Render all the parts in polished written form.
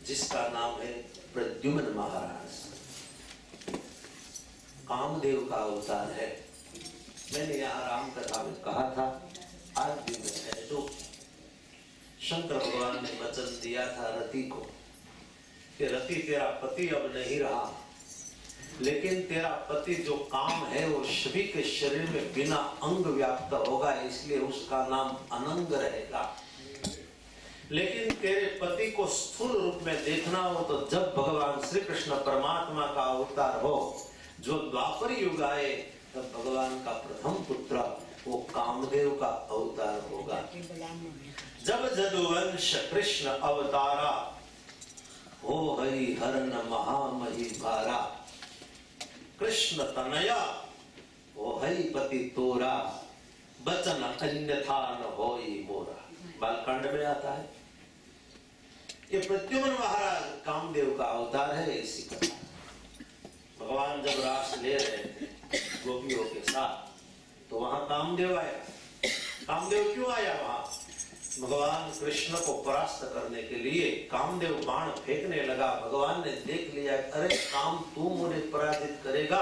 जिसका नाम है प्रद्युम्न महाराज। कामदेव का अवतार है। मैंने यहाँ राम कथा में कहा था, आज भी मैं कह दूं, शंकर भगवान ने वचन दिया था रति को कि रति तेरा पति अब नहीं रहा, लेकिन तेरा पति जो काम है वो सभी के शरीर में बिना अंग व्याप्त होगा, इसलिए उसका नाम अनंग रहेगा। लेकिन तेरे पति को स्थूल रूप में देखना हो तो जब भगवान श्री कृष्ण परमात्मा का अवतार हो, जो द्वापर युग आए, तब भगवान का प्रथम पुत्र वो कामदेव का अवतार होगा। जब जदुवंश कृष्ण अवतारा, हो हरि हरन महामहि भारा, कृष्ण तनया हो हरि पति तोरा, बचन अन्यथा न होई मोरा। बालकांड में आता है। ये प्रद्युम्न महाराज कामदेव का अवतार है। इसी का भगवान जब रास ले रहे थे गोपियों के साथ, तो वहां कामदेव आया। कामदेव क्यों आया वहां? भगवान कृष्ण को परास्त करने के लिए कामदेव बाण फेंकने लगा। भगवान ने देख लिया, अरे काम तू मुझे पराजित करेगा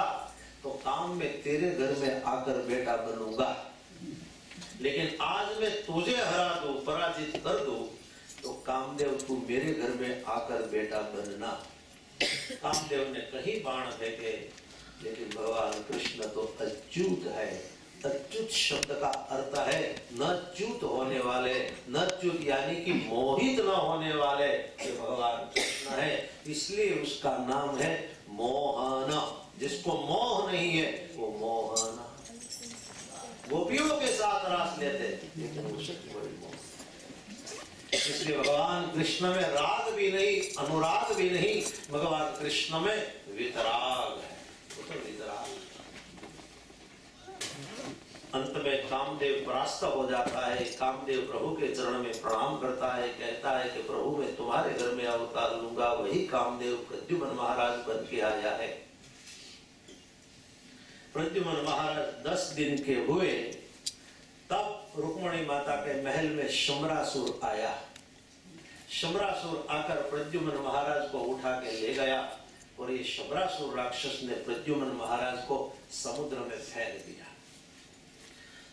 तो काम में तेरे घर में आकर बेटा बनूंगा, लेकिन आज मैं तुझे हरा दूं, पराजित कर दूं, तो कामदेव तू मेरे घर में आकर बेटा बनना। कामदेव ने कहीं बाण फेंके, लेकिन भगवान कृष्ण तो अच्युत है। अच्युत शब्द का अर्थ है न च्युत होने वाले, न च्युत यानी कि मोहित न होने वाले, ये भगवान कृष्ण है। इसलिए उसका नाम है मोहन। जिसको मोह नहीं है वो मोहन। गोपियों के साथ रास लेते, लेकिन उसे बड़ी मोह। इसलिए भगवान कृष्ण में राग भी नहीं, अनुराग भी नहीं, भगवान कृष्ण में वितराग है। तो वितराग। अंत में कामदेव परास्त हो जाता है। कामदेव प्रभु के चरण में प्रणाम करता है, कहता है कि प्रभु मैं तुम्हारे घर में अवतार लूंगा। वही कामदेव प्रद्युम्न महाराज बन के आया है। प्रद्युम्न महाराज 10 दिन के हुए, तब रुक्मणी माता के महल में शम्रासुर आया। शम्रासुर आकर प्रद्युम्न महाराज को उठा के ले गया, और ये शम्रासुर राक्षस ने प्रद्युम्न महाराज को समुद्र में फेंक दिया।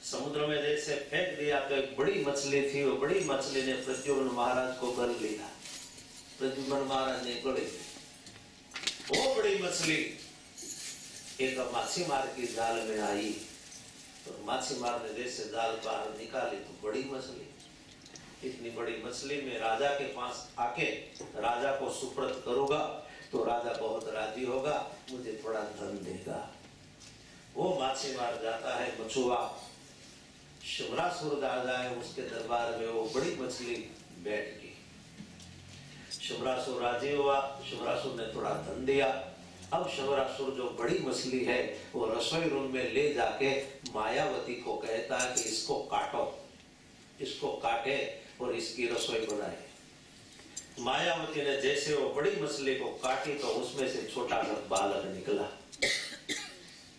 समुद्र में जैसे फेंक दिया तो एक बड़ी मछली थी, वो बड़ी मछली ने प्रद्युम्न महाराज को गल लिया। प्रद्युम्न महाराज ने गले, वो बड़ी मछली एक माछी मार की जाल में आई, तो माछी मार ने जैसे जाल बाहर निकाली तो बड़ी मछली। इतनी बड़ी मछली में राजा के पास आके राजा को सुपुर्द करूंगा तो राजा बहुत राजी होगा, मुझे थोड़ा धन देगा। वो माछी मार जाता है, मछुआ शम्रासुर राजा है, उसके दरबार में वो बड़ी मछली बैठ गई। शम्रासुर राजी हुआ, शम्रासुर ने थोड़ा धन दिया। अब शम्रासुर जो बड़ी मछली है वो रसोई रूम में ले जाके मायावती को कहता है कि इसको काटो, इसको काटे और इसकी रसोई बनाए। मायावती ने जैसे वो बड़ी मछली को काटी तो उसमें से छोटा सा बालक निकला,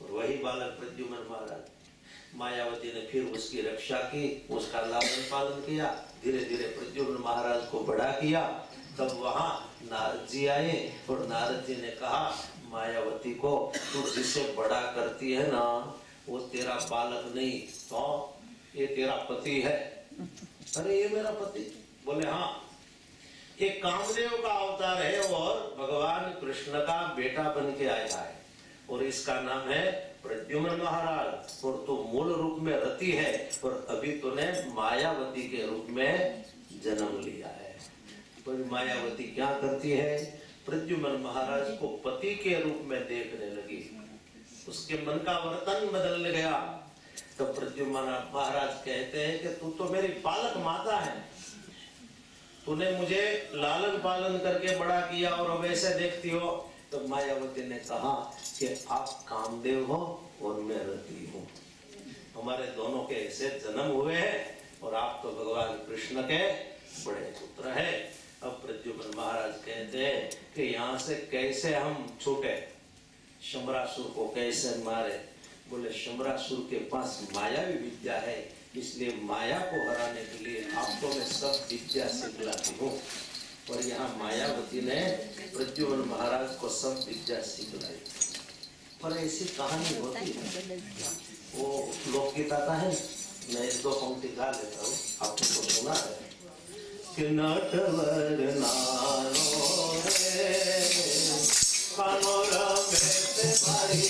और वही बालक प्रद्युम्न महाराज। मायावती ने फिर उसकी रक्षा की, उसका लालन पालन किया, धीरे धीरे प्रद्युम्न महाराज को बड़ा किया। तब वहां नारद जी आए, और नारद जी ने कहा मायावती को, तू जिसे बड़ा करती है ना, वो तेरा बालक नहीं तो ये तेरा पति है। अरे ये मेरा पति? बोले हाँ, ये कामदेव का अवतार है और भगवान कृष्ण का बेटा बन के आया है, और इसका नाम है प्रद्युम्न महाराज। और तो मूल रूप में रति है, और अभी तूने मायावती के रूप में जन्म लिया है। तो मायावती क्या करती है? प्रद्युम्न महाराज को पति के रूप में देखने लगी, उसके मन का वर्तन बदल गया। तो प्रद्युम्न महाराज कहते हैं कि तू तो मेरी पालक माता है, तूने मुझे लालन पालन करके बड़ा किया और वैसे देखती हो। तो मायावती ने कहा कि आप कामदेव हो और मैं रति हूँ, हमारे दोनों के ऐसे जन्म हुए हैं, और आप तो भगवान कृष्ण के बड़े पुत्र हैं। अब प्रद्युम्न महाराज कहते हैं कि यहाँ से कैसे हम छूटे, शम्रासुर को कैसे मारे? बोले शम्रासुर के पास मायावी विद्या है, इसलिए माया को हराने के लिए आपको मैं सब विद्या सिखलाती हूँ। और यहाँ मायावती ने प्रद्युम्न महाराज को सब विद्या सिखलाई। पर ऐसी कहानी होती है, वो लोकगीत आता है, मैं एक दो पंक्ति गा लेता हूँ, आपने तो सुना है कि नटवर नानो रे कानो रमे भाई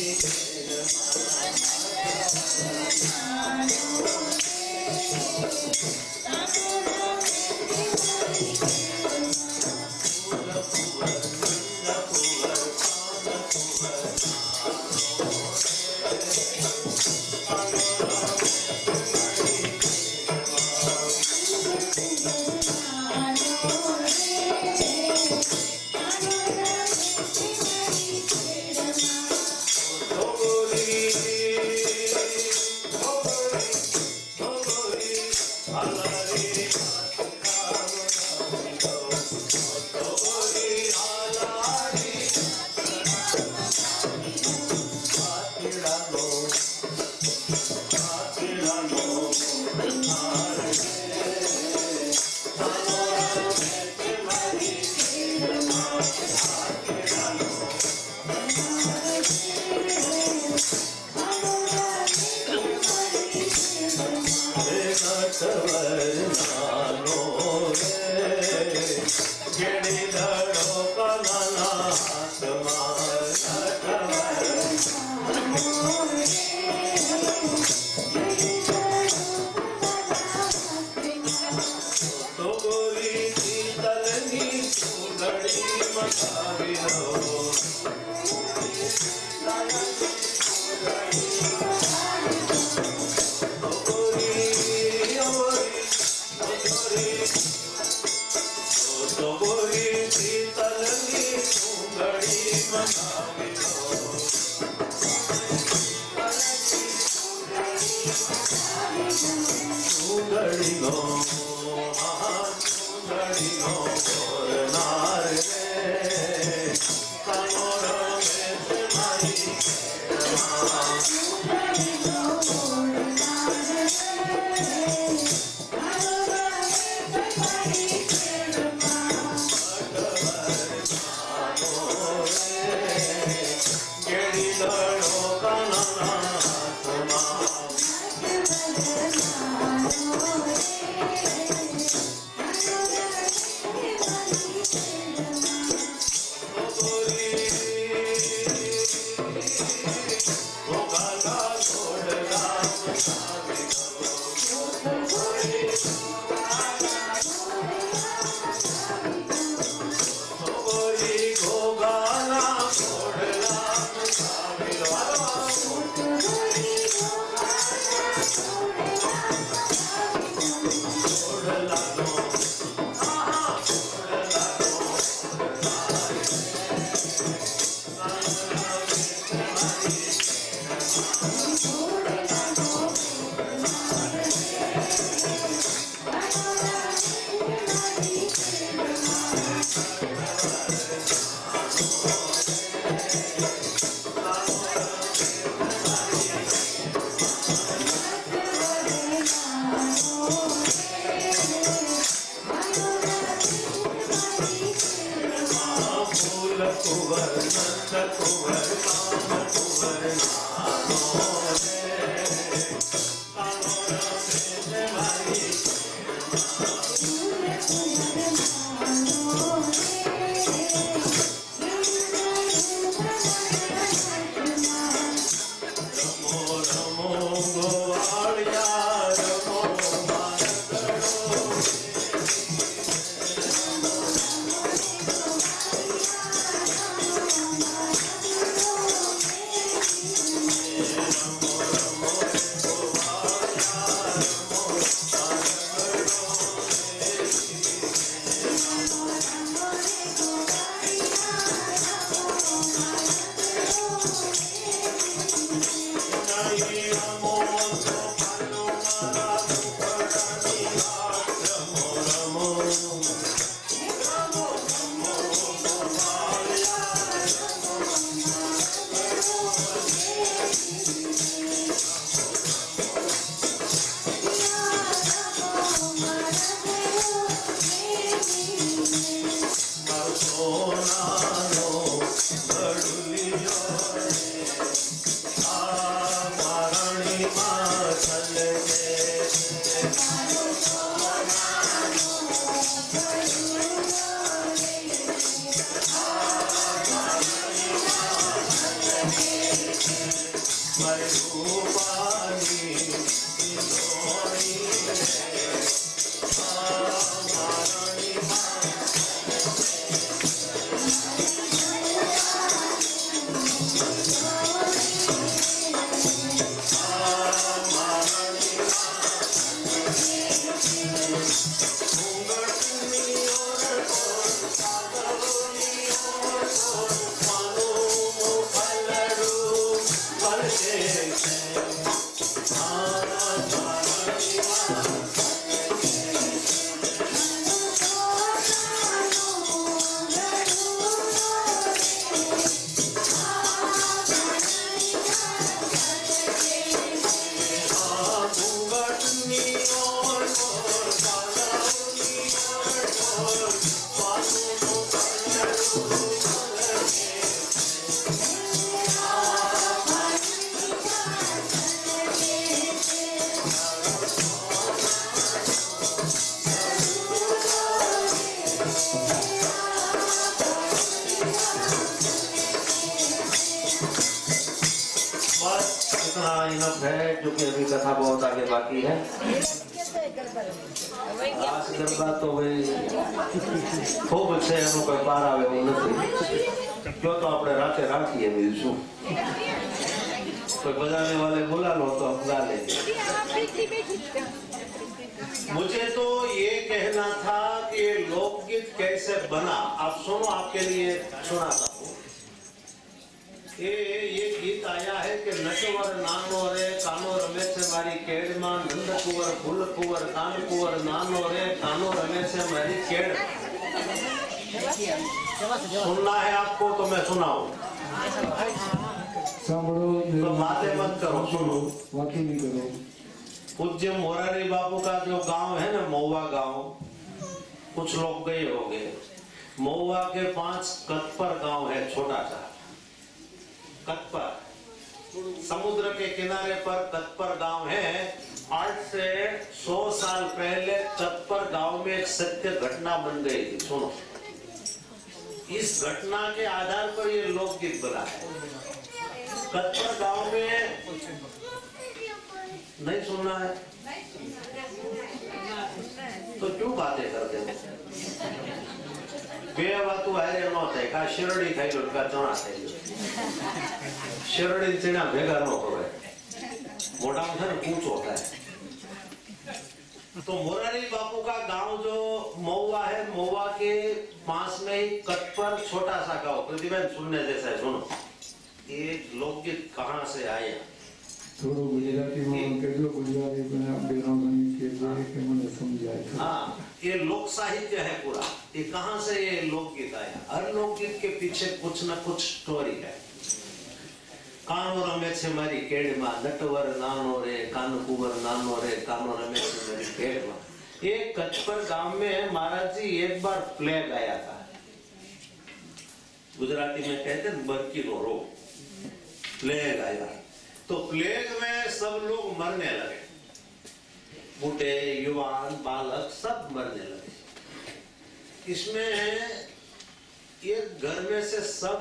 इनफ है, क्योंकि अभी कथा बहुत आगे बाकी है। रास गरबा तो भाई खूब છે એનું કોઈ પાર આવે એવું નથી, क्यों तो આપણે રાતે રાખીએ બીજું શું। कोई बजाने वाले बुला लो तो हम गा लेंगे। मुझे तो ये कहना था कि ये लोकगीत कैसे बना, आप सुनो, आपके लिए सुनाता हूँ। ये गीत आया है कि नटवर नानो रे कानो रमे से मारी केड़ मां, नंद कुंवर फूल कुंवर कान कुंवर नानो रे कानो रमे से मारी केड़। सुनना है आपको तो मैं सुनाऊं, तो बातें मत करो, सुनो, बातें नहीं करो। पूज्य मोरारी बापू का जो गांव है ना, महुआ गांव, कुछ लोग गए होंगे। महुआ के 5 कतपर गांव है, छोटा सा कतपर, समुद्र के किनारे पर कतपर गांव है। आज से 100 साल पहले कतपर गांव में एक सत्य घटना बन गई थी, सुनो। इस घटना के आधार पर ये लोकगीत बना है। कतपर गांव में, नहीं सुनना है तो क्यों बातें करते हो? બે વાતો હારે ન થાય, કા શેરડી ખાઈ લો કા ચણા ખાઈ લો, શેરડી ચણા ભેગા ન કરે, મોઢામાં છે ને કૂચો થાય। तो मोरारी बापू का गांव जो महुआ है, महुआ के पास में ही कटपर छोटा सा गांव, प्रतिबंध सुनने जैसा है, सुनो। ये लोकगीत कहाँ से आया? थोड़ो गुजराती में कहजो, गुजराती में बेरोगनी के મને સમજાય। हाँ, ये लोक साहित्य है पूरा। ये कहाँ से ये लोकगीत आया? हर लोकगीत के पीछे कुछ न कुछ स्टोरी है। कानो रमे छे मारी केड़ मां, नटवर नानो रे कान कुंवर नानो रे कानो रमे छे मारी केड़ मां। ये कचपर गांव में महाराज जी एक बार प्लेग आया था, गुजराती में कहते हैं बरकी नो रोग, प्लेग आया। तो प्लेग में सब लोग मरने लगे, बूढ़े युवान बालक सब मरने लगे। इसमें एक घर में से सब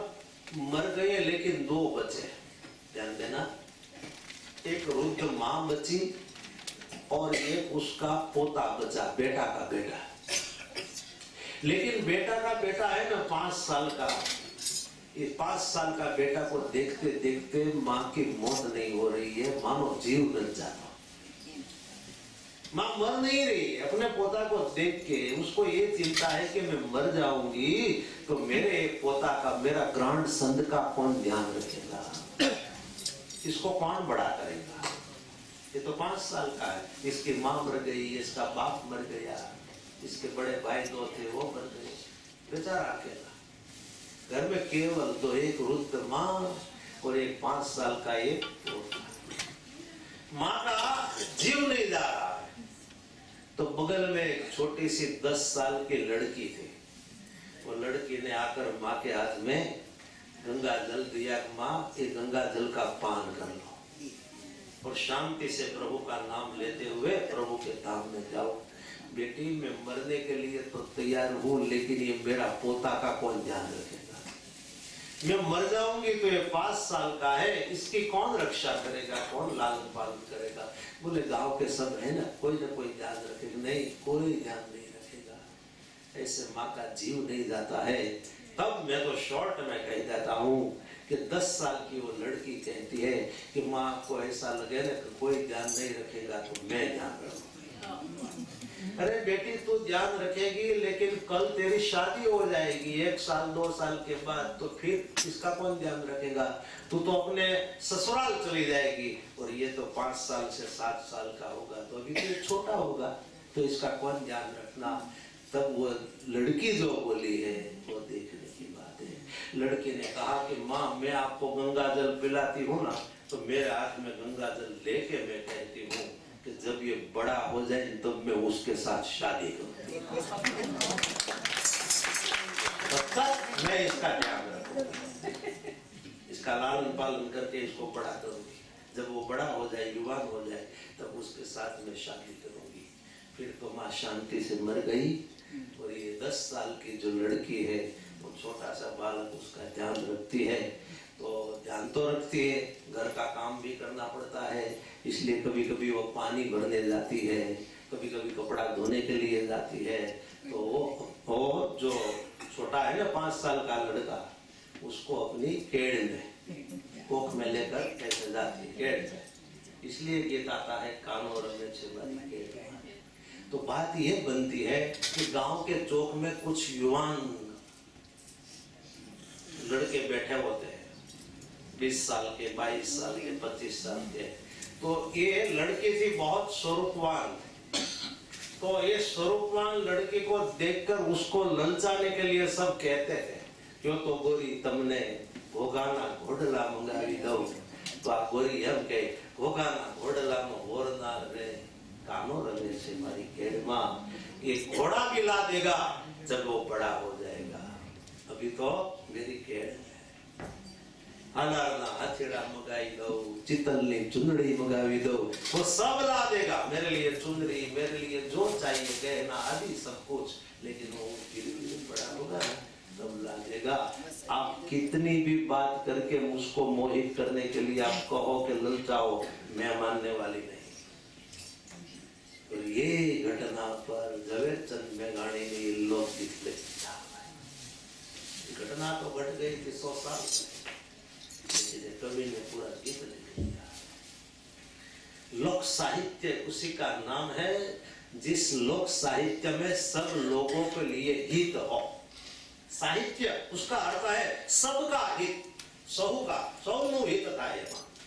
मर गए, लेकिन 2 बचे। ध्यान देना, एक वृद्ध मां बची और एक उसका पोता बचा, बेटा का बेटा। लेकिन बेटा का बेटा है ना 5 साल का, ये 5 साल का बेटा को देखते देखते माँ की मौत नहीं हो रही है, मानो जीव न जाता। माँ मर नहीं रही, अपने पोता को देख के उसको ये चिंता है कि मैं मर जाऊंगी तो मेरे पोता का, मेरा ग्रांड सन का कौन ध्यान रखेगा, इसको कौन बड़ा करेगा। ये तो 5 साल का है, इसकी माँ मर गई, इसका बाप मर गया, इसके बड़े भाई 2 थे वो मर गए, बेचारा अकेला। घर में केवल 2, एक वृद्ध माँ और एक 5 साल का एक पोता। माँ का जीव नहीं जा रहा है, तो बगल में एक छोटी सी 10 साल की लड़की थी। वो लड़की ने आकर माँ के हाथ में गंगा जल दिया, माँ ये गंगा जल का पान कर लो और शांति से प्रभु का नाम लेते हुए प्रभु के धाम में जाओ। बेटी मैं मरने के लिए तो तैयार हूँ, लेकिन ये मेरा पोता का कौन ध्यान रखेगा, मैं मर जाऊंगी तो ये 5 साल का है, इसकी कौन रक्षा करेगा, कौन लालन पालन करेगा। बोले गांव के सब है ना कोई ध्यान रखेगा। नहीं, कोई ध्यान नहीं रखेगा, ऐसे माँ का जीव नहीं जाता है। तब मैं तो शॉर्ट में कह देता हूँ कि 10 साल की वो लड़की कहती है कि माँ को ऐसा लगे ना कि कोई ध्यान नहीं रखेगा तो मैं ध्यान रखूंगी। अरे बेटी तू ध्यान रखेगी, लेकिन कल तेरी शादी हो जाएगी 1 साल 2 साल के बाद, तो फिर इसका कौन ध्यान रखेगा। तू तो अपने ससुराल चली जाएगी और ये तो 5 साल से 7 साल का होगा, तो अभी तो छोटा होगा, तो इसका कौन ध्यान रखना। तब वो लड़की जो बोली है वो देखने की बात है। लड़की ने कहा कि माँ मैं आपको गंगा जल पिलाती हूँ ना, तो मेरे हाथ में गंगा जल लेके मैं कहती हूँ कि जब ये बड़ा हो जाए तब मैं उसके साथ शादी करूँगी, तब तक मैं इसका ध्यान रखूंगी, इसका लालन पालन करके इसको बड़ा करूंगी। जब वो बड़ा हो जाए, युवान हो जाए, तब उसके साथ में शादी करूंगी। फिर तो माँ शांति से मर गई और ये 10 साल की जो लड़की है वो छोटा सा बालक उसका ध्यान रखती है। तो तो ध्यान तो रखती है, घर का काम भी करना पड़ता है, इसलिए कभी कभी वो पानी भरने जाती है, कभी कभी कपड़ा धोने के लिए जाती है। तो वो जो छोटा है ना 5 साल का लड़का, उसको अपनी केड़ में कोख में लेकर कैसे जाती है केड़ में, इसलिए गीत आता है कानो रमे छे मारी केड़। तो बात ये बनती है कि गांव के चौक में कुछ युवान लड़के बैठे होते हैं, 20 साल के, 22 साल के, 25 साल के। तो ये लड़की थी बहुत स्वरूपवान, तो ये स्वरूपवान लड़के को देखकर उसको ललचाने के लिए सब कहते थे, क्यों तो गोरी तमने घोगाना घोड़ला मंगावी दो। तो आ गोरी एम के घोगाना घोड़ला में होरना रे कानो रमे से मारी केड़ मां, ये घोड़ा भी ला देगा जब वो बड़ा हो जाएगा, अभी तो मेरी केड़ है। अनारना हथेड़ा मंगाई दो, चितलनी चुंदड़ी मंगावी दो, वो सब ला देगा मेरे लिए, चुंदड़ी मेरे लिए जो चाहिए गहना आदि सब कुछ, लेकिन वो धीरे-धीरे बड़ा होगा तब ला देगा। आप कितनी भी बात करके मुझको मोहित करने के लिए आप कहो कि ललचाओ, मैं मानने वाली नहीं। तो ये घटना पर झवेरचंद मेघाणी ने लोकगीत लिखा। घटना तो घट गई थी 100 साल लेकिन कवि ने पूरा गीत लिख दिया। लोक साहित्य उसी का नाम है जिस लोक साहित्य में सब लोगों के लिए हित हो। साहित्य उसका अर्थ है सबका हित, सौनु हित था,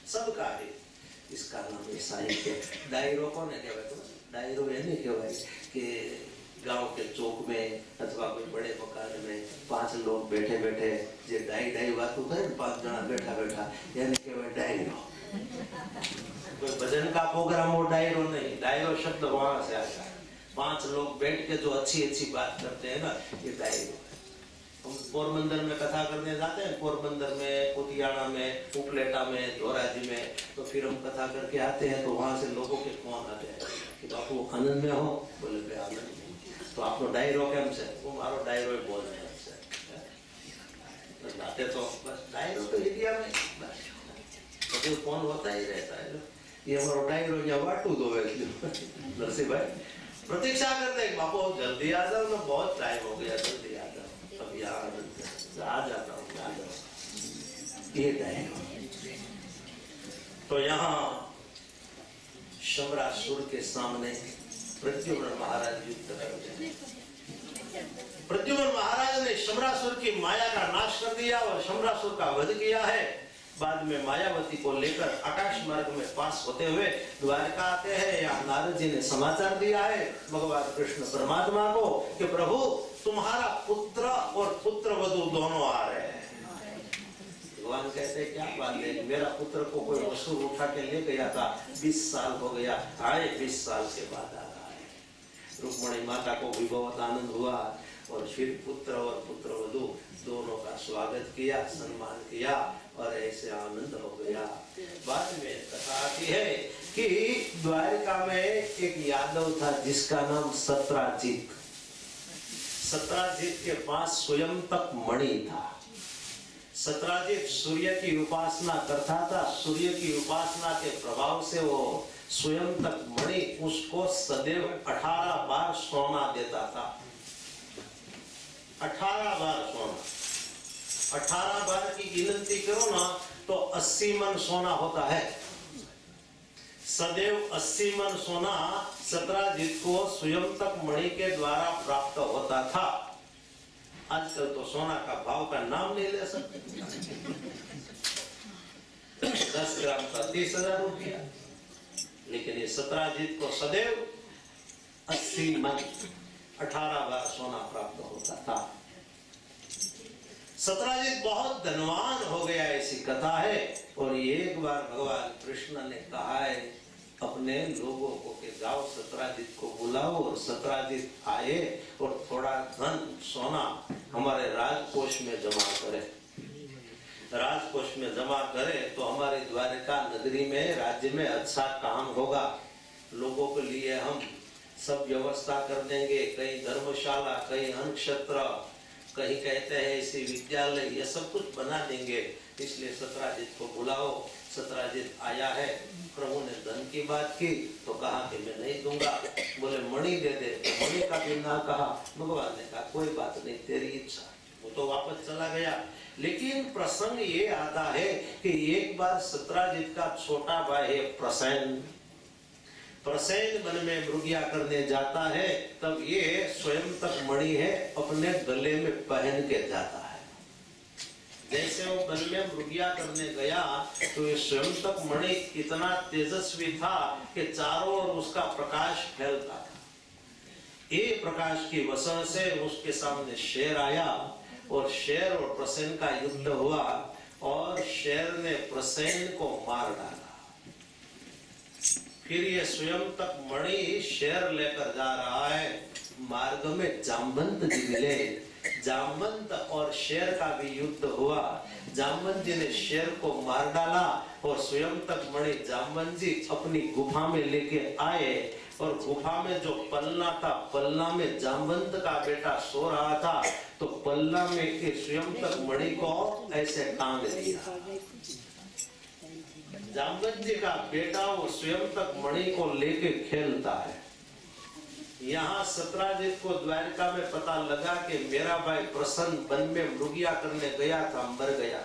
सबका हित, इसका नाम है साहित्य। डायरो कोने कहवाय? डायरो એને કહેવાય કે गांव के चौक में अथवा कोई बड़े मकान में 5 लोग बैठे बैठे जे डाई डाई बात करे, 5 जना बैठा बैठा, यानी कहवाय डायरो। कोई भजन का प्रोग्राम हो डायरो नहीं, डायरो शब्द वहां से आता है। 5 लोग बैठ के जो अच्छी अच्छी बात करते हैं ना, ये डायरो है। हम पोरबंदर में कथा करने जाते हैं, पोरबंदर में, कुतियाना में, उपलेटा में, धोराजी में, तो फिर हम कथा करके आते हैं तो वहां से लोगों के फोन आते हैं कि बापू आनंद में हो, बोले भाई आनंद में। तो आपनो डायरो केम छे? वो मारो डायरो ही बोल रहे हैं। बातें तो बस डायरो तो इंडिया में तो फोन होता ही रहता है। ये हमारा डायरो या वाटू दो है नरसिंह भाई, प्रतीक्षा करते हैं बापू जल्दी आ जाओ ना, बहुत टाइम हो गया, जल्दी आ जाओ, अभी आ जाता हूँ, आ जाओ। ये डायरो। तो यहाँ शमरासुर के सामने प्रद्युम्न महाराज युद्ध करते। प्रद्युम्न महाराज ने शमरासुर की माया का नाश कर दिया और शमरासुर का वध किया है। बाद में मायावती को लेकर आकाश मार्ग में पास होते हुए द्वारका आते हैं। यहाँ नारद जी ने समाचार दिया है भगवान कृष्ण परमात्मा को कि प्रभु तुम्हारा पुत्र और पुत्र वधू दोनों आ रहे हैं। भगवान कहते हैं क्या बात है, मेरा पुत्र को कोई असुर उठा के ले गया था, 20 साल हो गया, आए 20 साल के बाद आ रहा है। रुक्मणी माता को भी बहुत आनंद हुआ और फिर पुत्र और पुत्र वधू दोनों का स्वागत किया, सम्मान किया और ऐसे आनंद हो गया। बाद में कथा आती है कि द्वारका में एक यादव था जिसका नाम सत्राजित। सत्राजित के पास स्वयं तक मणि था। सत्राजित सूर्य की उपासना करता था। सूर्य की उपासना के प्रभाव से वो स्वयं तक मणि उसको सदैव 18 बार सोना देता था। 18 बार सोना, 18 बार की गिनती करो ना तो 80 मन सोना होता है। सदैव 80 मन सोना सत्राजित को स्वयं तक मणि के द्वारा प्राप्त होता था। आजकल तो सोना का भाव का नाम नहीं ले सकते। 10 ग्राम का 30,000 रुपया, लेकिन ये सत्राजित को सदैव 80 मन 18 बार सोना प्राप्त होता था। सत्राजित बहुत धनवान हो गया, ऐसी कथा है। और एक बार भगवान कृष्ण ने कहा है अपने लोगों को कि जाओ सत्राजित को बुलाओ और सत्राजित आए और थोड़ा धन सोना हमारे राजकोष में जमा करे। राजकोष में जमा करे तो हमारी द्वारका नगरी में, राज्य में अच्छा काम होगा। लोगों के लिए हम सब व्यवस्था कर देंगे, कहीं धर्मशाला, कहीं अन्न क्षेत्र, कहीं कहते हैं इसी विद्यालय ये सब कुछ बना देंगे, इसलिए सत्राजित को बुलाओ। सत्राजित आया है, प्रभु ने धन की बात की तो कहा कि मैं नहीं दूंगा। बोले मणि दे दे, मणि का भी ना कहा। भगवान ने कहा कोई बात नहीं, तेरी इच्छा। वो तो वापस चला गया। लेकिन प्रसंग ये आता है कि एक बार सत्राजित का छोटा भाई है प्रसेन वन में मृगिया करने जाता है, तब ये स्वयं तक मणि है अपने गले में पहन के जाता है। जैसे वो वन में मृगिया करने गया तो ये स्वयं तक मणि इतना तेजस्वी था कि चारों ओर उसका प्रकाश फैलता था। ये प्रकाश की वजह से उसके सामने शेर आया और शेर और प्रसेन का युद्ध हुआ और शेर ने प्रसेन को मार डाला। फिर ये स्वयं तक मणि शेर लेकर जा रहा है। मार्ग में जामवंत जी मिले। जामवंत और शेर का भी युद्ध हुआ। जामवंत जी ने शेर को मार डाला और स्वयं तक मणि जामवंत जी अपनी गुफा में लेके आए और गुफा में जो पलना था, पलना में जामवंत का बेटा सो रहा था, तो पलना में स्वयं तक मणि को ऐसे टांग दिया। जामवंत जी का बेटा वो स्वयं तक मणि को लेके खेलता है। यहाँ सत्राजित को द्वारका में पता लगा कि मेरा भाई प्रसन्न वन में मृगिया करने गया था, मर गया।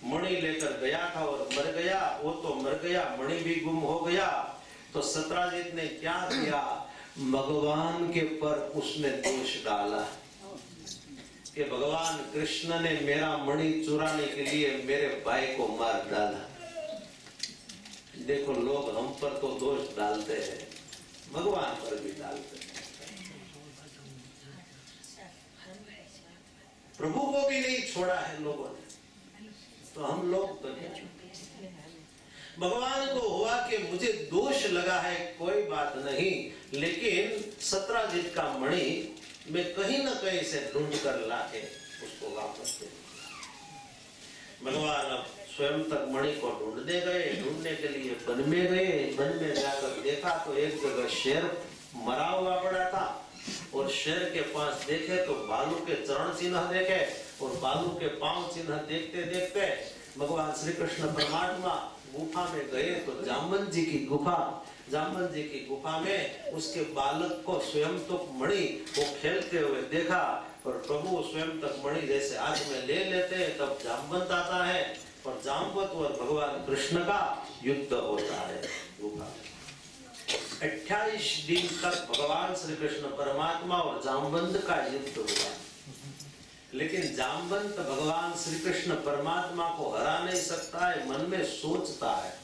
मणि लेकर गया था और मर गया। वो तो मर गया, मणि भी गुम हो गया। तो सत्राजित ने क्या किया, भगवान के पर उसने दोष डाला कि भगवान कृष्ण ने मेरा मणि चुराने के लिए मेरे भाई को मार डाला। देखो लोग हम पर तो दोष डालते हैं, भगवान पर भी डालते हैं। प्रभु को भी नहीं छोड़ा है लोगों ने, तो हम लोग तो नहीं। भगवान को हुआ कि मुझे दोष लगा है, कोई बात नहीं, लेकिन सत्राजित का मणि मैं कहीं न कहीं से ढूंढ कर लाके उसको वापस दे। भगवान अब स्वयं तक मणि को ढूंढने गए। ढूंढने के लिए वन में गए। वन में जाकर देखा तो एक जगह शेर मरा हुआ पड़ा था और शेर के पास देखे तो बालू के चरण चिन्ह देखे और बालू के पांव चिन्ह देखते देखते भगवान श्री कृष्ण परमात्मा गुफा में गए। तो जामवंत जी की गुफा, जामवंत जी की गुफा में उसके बालक को स्वयं तक मणि वो खेलते हुए देखा और प्रभु स्वयं तक मणि जैसे हाथ में ले लेते हैं, तब जामवंत आता है और जामवंत और भगवान कृष्ण का युद्ध होता है गुफा में। 28 दिन तक भगवान श्री कृष्ण परमात्मा और जामवंत का युद्ध हुआ, लेकिन जामवंत भगवान श्री कृष्ण परमात्मा को हरा नहीं सकता है। मन में सोचता है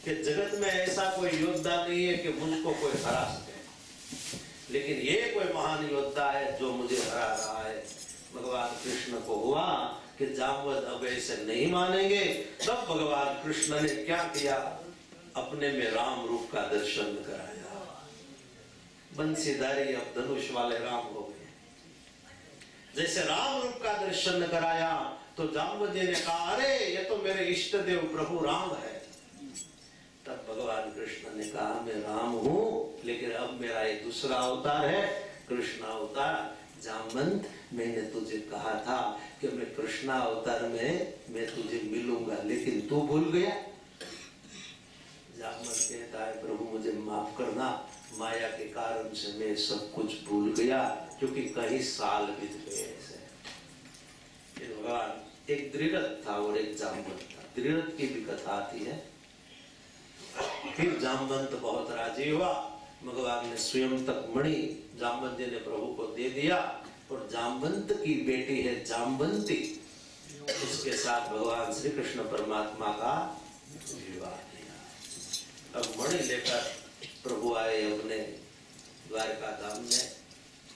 कि जगत में ऐसा कोई योद्धा नहीं है कि मुझको कोई हरा सके, लेकिन ये कोई महान योद्धा है जो मुझे हरा रहा है। भगवान कृष्ण को हुआ कि जामवंत अब ऐसे नहीं मानेंगे। तब भगवान कृष्ण ने क्या किया, अपने में राम रूप का दर्शन कराया। बंसीधारी अब धनुष वाले राम हो गए। जैसे राम रूप का दर्शन कराया तो जामवंत जी ने कहा, अरे ये तो मेरे इष्ट देव प्रभु राम है। तब भगवान कृष्ण ने कहा, मैं राम हूँ, लेकिन अब मेरा एक दूसरा अवतार है, कृष्ण अवतार। जामवंत, मैंने तुझे कहा था कि मैं कृष्ण अवतार में मैं तुझे मिलूंगा, लेकिन तू भूल गया। जामवंत कहता है, प्रभु मुझे माफ करना, माया के कारण से मैं सब कुछ भूल गया, क्योंकि कई साल बीत गए ऐसे। फिर भगवान, एक दृढ़ था और एक जामवंत था। दृढ़ की भी कथा आती है। फिर जामवंत बहुत राजी हुआ। भगवान ने स्वयं तक मणि जामवंत जी ने प्रभु को दे दिया और जामवंत की बेटी है जामवंती, उसके साथ भगवान श्री कृष्ण परमात्मा का विवाह किया। अब मणि लेकर प्रभु आए अपने द्वारका धाम में।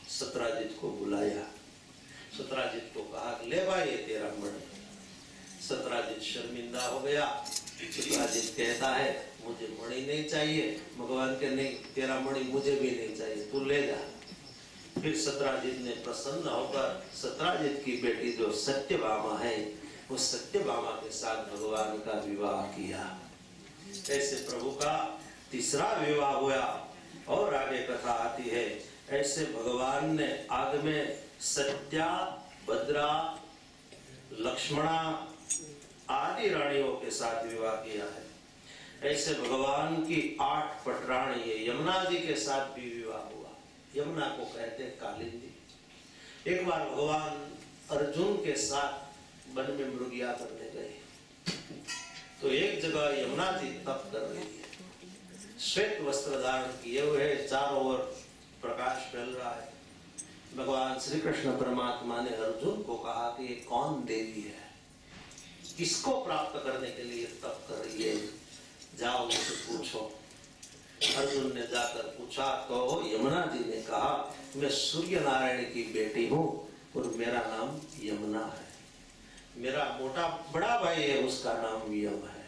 सत्राजित को बुलाया। सत्राजित को कहा, ले भाई ये तेरा मणि। सत्राजित शर्मिंदा हो गया। सत्राजित कहता है, मुझे मणि नहीं चाहिए। भगवान के नहीं, तेरा मणि मुझे भी नहीं चाहिए, तू ले जा। फिर सत्राजित ने प्रसन्न होकर सत्राजित की बेटी जो सत्यभामा है, वो सत्यभामा के साथ भगवान का विवाह किया। ऐसे प्रभु का तीसरा विवाह हुआ। और आगे कथा आती है ऐसे भगवान ने आग में सत्या, भद्रा, लक्ष्मणा आदि रानियों के साथ विवाह किया है। ऐसे भगवान की 8 पटरानी है। यमुना जी के साथ भी विवाह हुआ। यमुना को कहते हैं कालिंदी। एक बार भगवान अर्जुन के साथ वन में मृगया करने गए तो एक जगह यमुना जी तप कर रही है, श्वेत वस्त्र धारण किए हुए, चारों ओर प्रकाश फैल रहा है। भगवान श्री कृष्ण परमात्मा ने अर्जुन को कहा कि ये कौन देवी है, किसको प्राप्त करने के लिए तप कर रही है, जाओ मुझसे पूछो। अर्जुन ने जाकर पूछा तो यमुना जी ने कहा मैं सूर्य नारायण की बेटी हूँ और मेरा नाम यमुना है। मेरा बड़ा भाई है, उसका नाम यम है,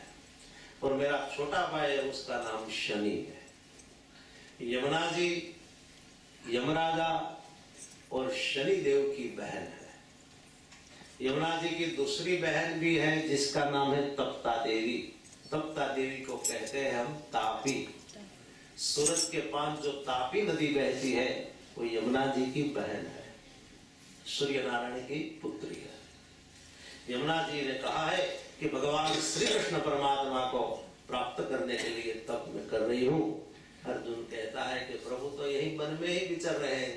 और मेरा छोटा भाई है, उसका नाम शनि है। यमुना जी यमराजा और शनि देव की बहन है। यमुना जी की दूसरी बहन भी है जिसका नाम है तप्ता देवी। तप्ता देवी को कहते हैं हम तापी। सूरत के पास जो तापी नदी बहती है वो यमुना जी की बहन है, सूर्य नारायण की पुत्री है। यमुना जी ने कहा है कि भगवान श्री कृष्ण परमात्मा को प्राप्त करने के लिए तप मैं कर रही हूँ। अर्जुन कहता है कि प्रभु तो यही मन में ही विचर रहे हैं।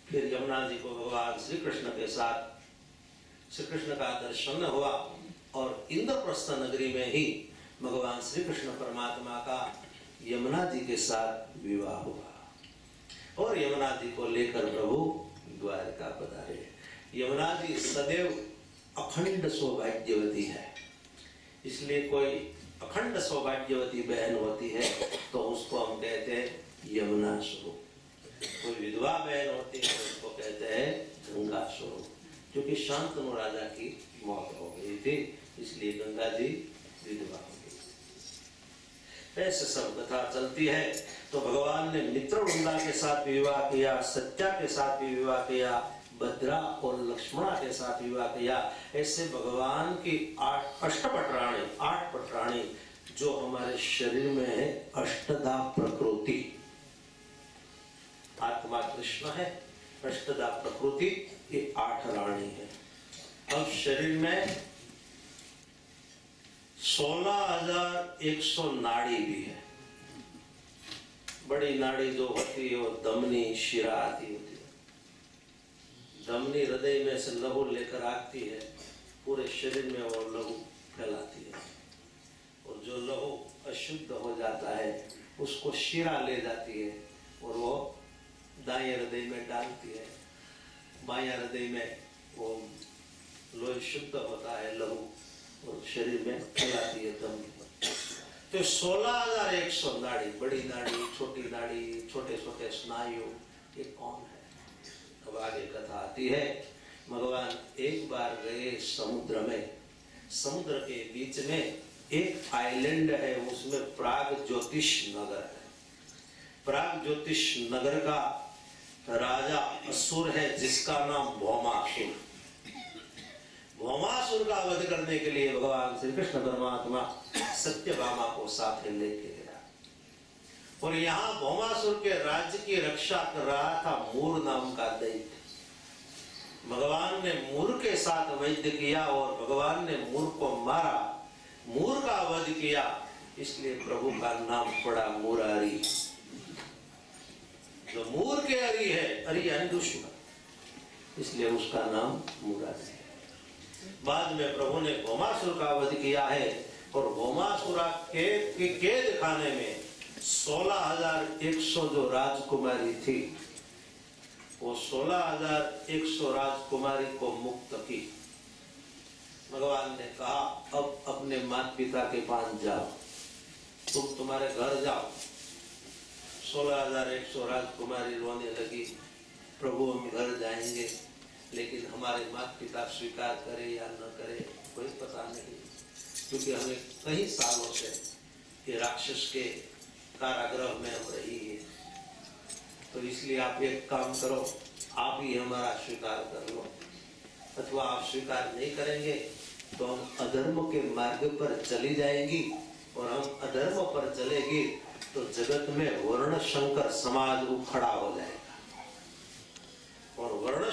फिर यमुना जी को भगवान श्री कृष्ण के साथ श्री कृष्ण का दर्शन हुआ और इंद्रप्रस्थ नगरी में ही भगवान श्री कृष्ण परमात्मा का यमुना जी के साथ विवाह हुआ और यमुना जी को लेकर प्रभु द्वारका पधारे। यमुना जी सदैव अखंड सौभाग्यवती है, इसलिए कोई अखंड सौभाग्यवती बहन होती है तो उसको हम कहते हैं यमुना स्वरूप। कोई विधवा बहन होती है उसको कहते हैं गंगा स्वरूप, क्योंकि शांतनु राजा की मौत हो गई थी, इसलिए गंगा जी विधवा हो गई। ऐसे सब कथा चलती है। तो भगवान ने मित्रवृंदा के साथ विवाह किया, सत्या के साथ भी विवाह किया, भद्रा और लक्ष्मणा के साथ विवाह किया। ऐसे भगवान की 8 पटराणी जो हमारे शरीर में है, अष्टधा प्रकृति। आत्मा कृष्ण है, अष्टधा प्रकृति ये 8 रानी है। अब शरीर में 16,100 नाड़ी भी है। बड़ी नाड़ी जो होती है वो दमनी शिरा आदि होती है। धमनी हृदय में से लहू लेकर आती है, पूरे शरीर में वो लहू फैलाती है, और जो लहू अशुद्ध हो जाता है उसको शिरा ले जाती है और वो दाएं हृदय में डालती है। बाएं हृदय में वो लोही शुद्ध होता है लहू और शरीर में फैलाती है धमनी। तो 16,100 नाड़ी, बड़ी नाड़ी, छोटी नाड़ी, छोटे छोटे स्नायु, ये कौन है? अब आगे कथा आती है। भगवान एक बार गए समुद्र में। समुद्र के बीच में एक आइलैंड है, उसमें प्राग ज्योतिष नगर है। प्राग ज्योतिष नगर का राजा असुर है जिसका नाम भौमासुर। भौमासुर का वध करने के लिए भगवान श्री कृष्ण परमात्मा सत्यभामा को साथ लेके गया और यहाँ भौमासुर के राज्य की रक्षा कर रहा था मूर नाम का दैत्य। भगवान ने मूर के साथ वैद्य किया और भगवान ने मूर को मारा, मूर का वध किया, इसलिए प्रभु का नाम पड़ा मुरारी। जो मूर के हरि है, हरि यानी दुश्मन, इसलिए उसका नाम मुरारी है। बाद में प्रभु ने भौमासुर का वध किया है और भौमासुरा के कैद खाने में 16,100 जो राजकुमारी थी, वो 16,100 राजकुमारी को मुक्त की। भगवान ने कहा अब अपने माता पिता के पास जाओ, तुम तुम्हारे घर जाओ। 16,100 राजकुमारी रोने लगी, प्रभु हम घर जाएंगे लेकिन हमारे माता पिता स्वीकार करे या न करे कोई पता नहीं, क्योंकि हमें कई सालों से ये राक्षस के कारागृह में हम रही है। तो इसलिए आप एक काम करो, आप ही हमारा स्वीकार कर लो, अथवा आप स्वीकार नहीं करेंगे तो हम अधर्म के मार्ग पर चली जाएंगी, और हम अधर्म पर चलेगी तो जगत में वर्ण शंकर समाज उखड़ा हो जाएगा।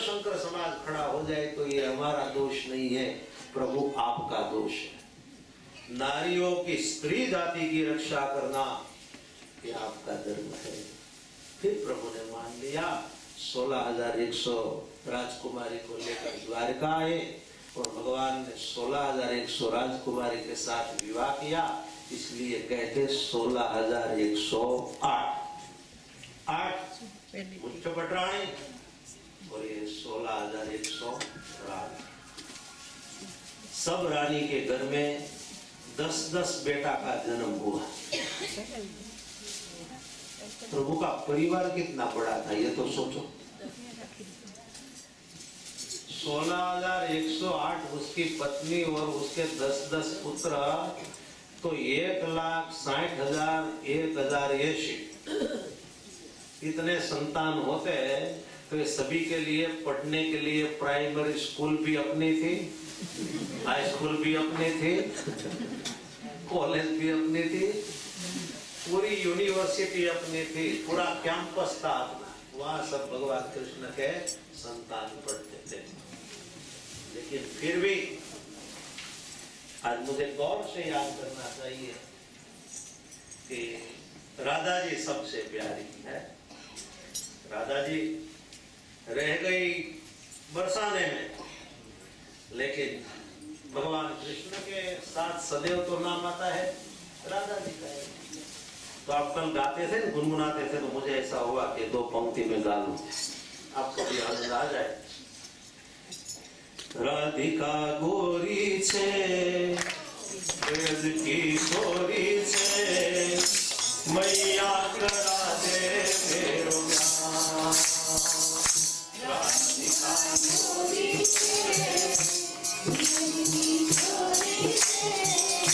शंकर समाज खड़ा हो जाए तो ये हमारा दोष नहीं है, प्रभु आपका दोष है। नारियों की, स्त्री जाति की रक्षा करना ये आपका धर्म है। फिर प्रभु ने मान लिया। 16,100 राजकुमारी को लेकर द्वारका आए और भगवान ने 16,100 राजकुमारी के साथ विवाह किया, इसलिए कहते 16,108। 8 मुख्य पटरानी और ये 16,100 रानी। सब रानी के घर में 10-10 बेटा का जन्म हुआ। प्रभु का परिवार कितना बड़ा था ये तो सोचो। 16,108 उसकी पत्नी और उसके 10-10 पुत्र, तो 1,60,000 1080 इतने संतान होते तो ये सभी के लिए पढ़ने के लिए प्राइमरी स्कूल भी अपनी थी, हाई स्कूल भी अपनी थी, कॉलेज भी अपनी थी, पूरी यूनिवर्सिटी अपनी थी, पूरा कैंपस था अपना, वहां सब भगवान कृष्ण के संतान पढ़ते थे। लेकिन फिर भी आज मुझे गौर से याद करना चाहिए कि राधा जी सबसे प्यारी है। राधा जी रह गई बरसाने में, लेकिन भगवान कृष्ण के साथ सदैव तो नाम आता है राधा जी का। तो आप कल गाते थे, गुनगुनाते थे, तो मुझे ऐसा हुआ कि 2 पंक्ति में गा लूं, आपको भी आनंद आ जाए। राधिका गोरी छे, ब्रज की गोरी छे, मैया करा दे तेरो ब्याह। राधिका गोरी छे, ब्रज की गोरी छे,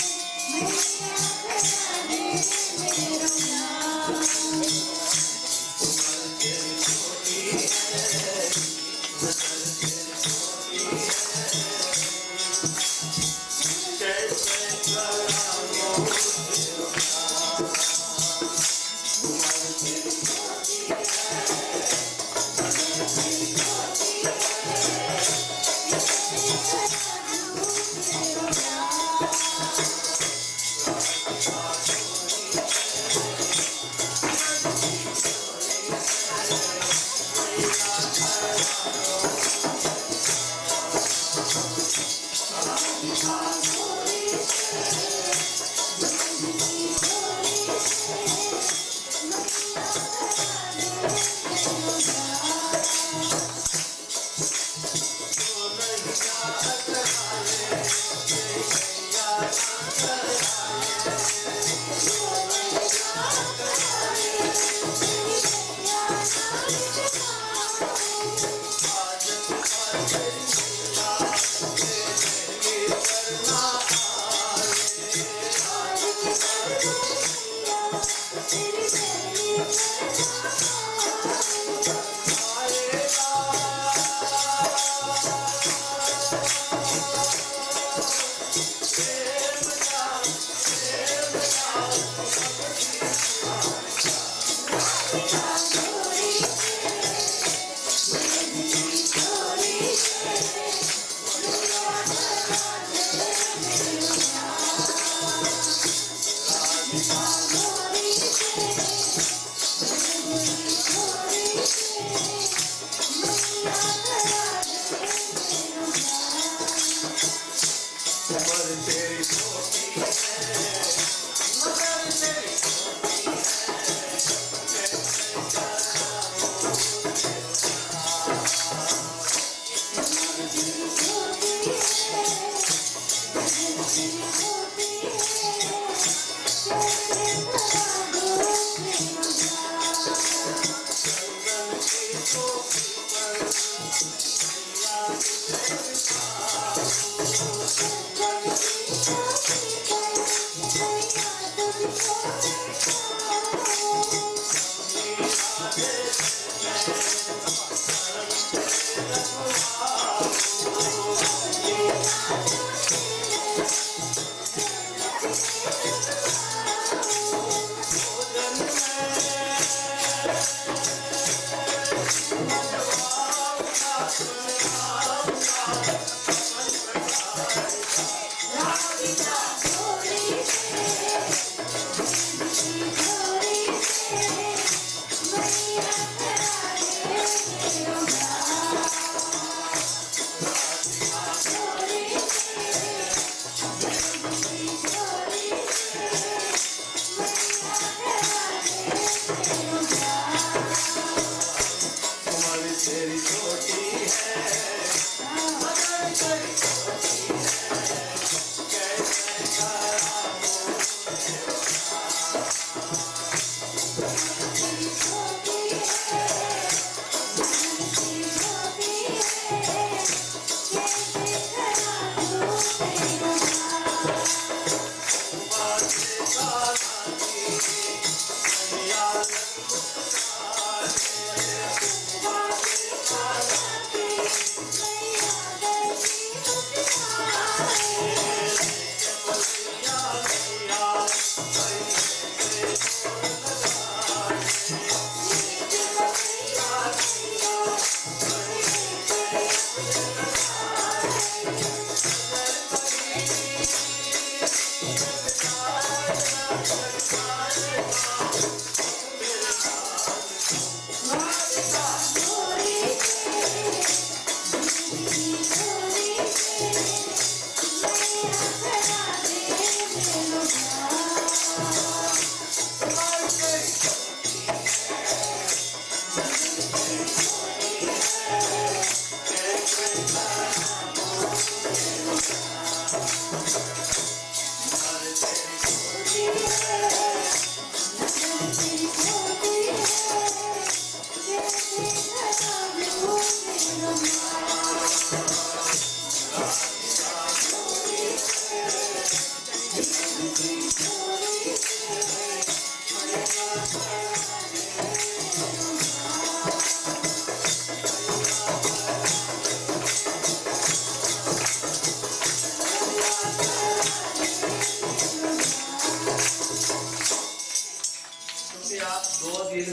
मैया करा दे तेरो ब्याह।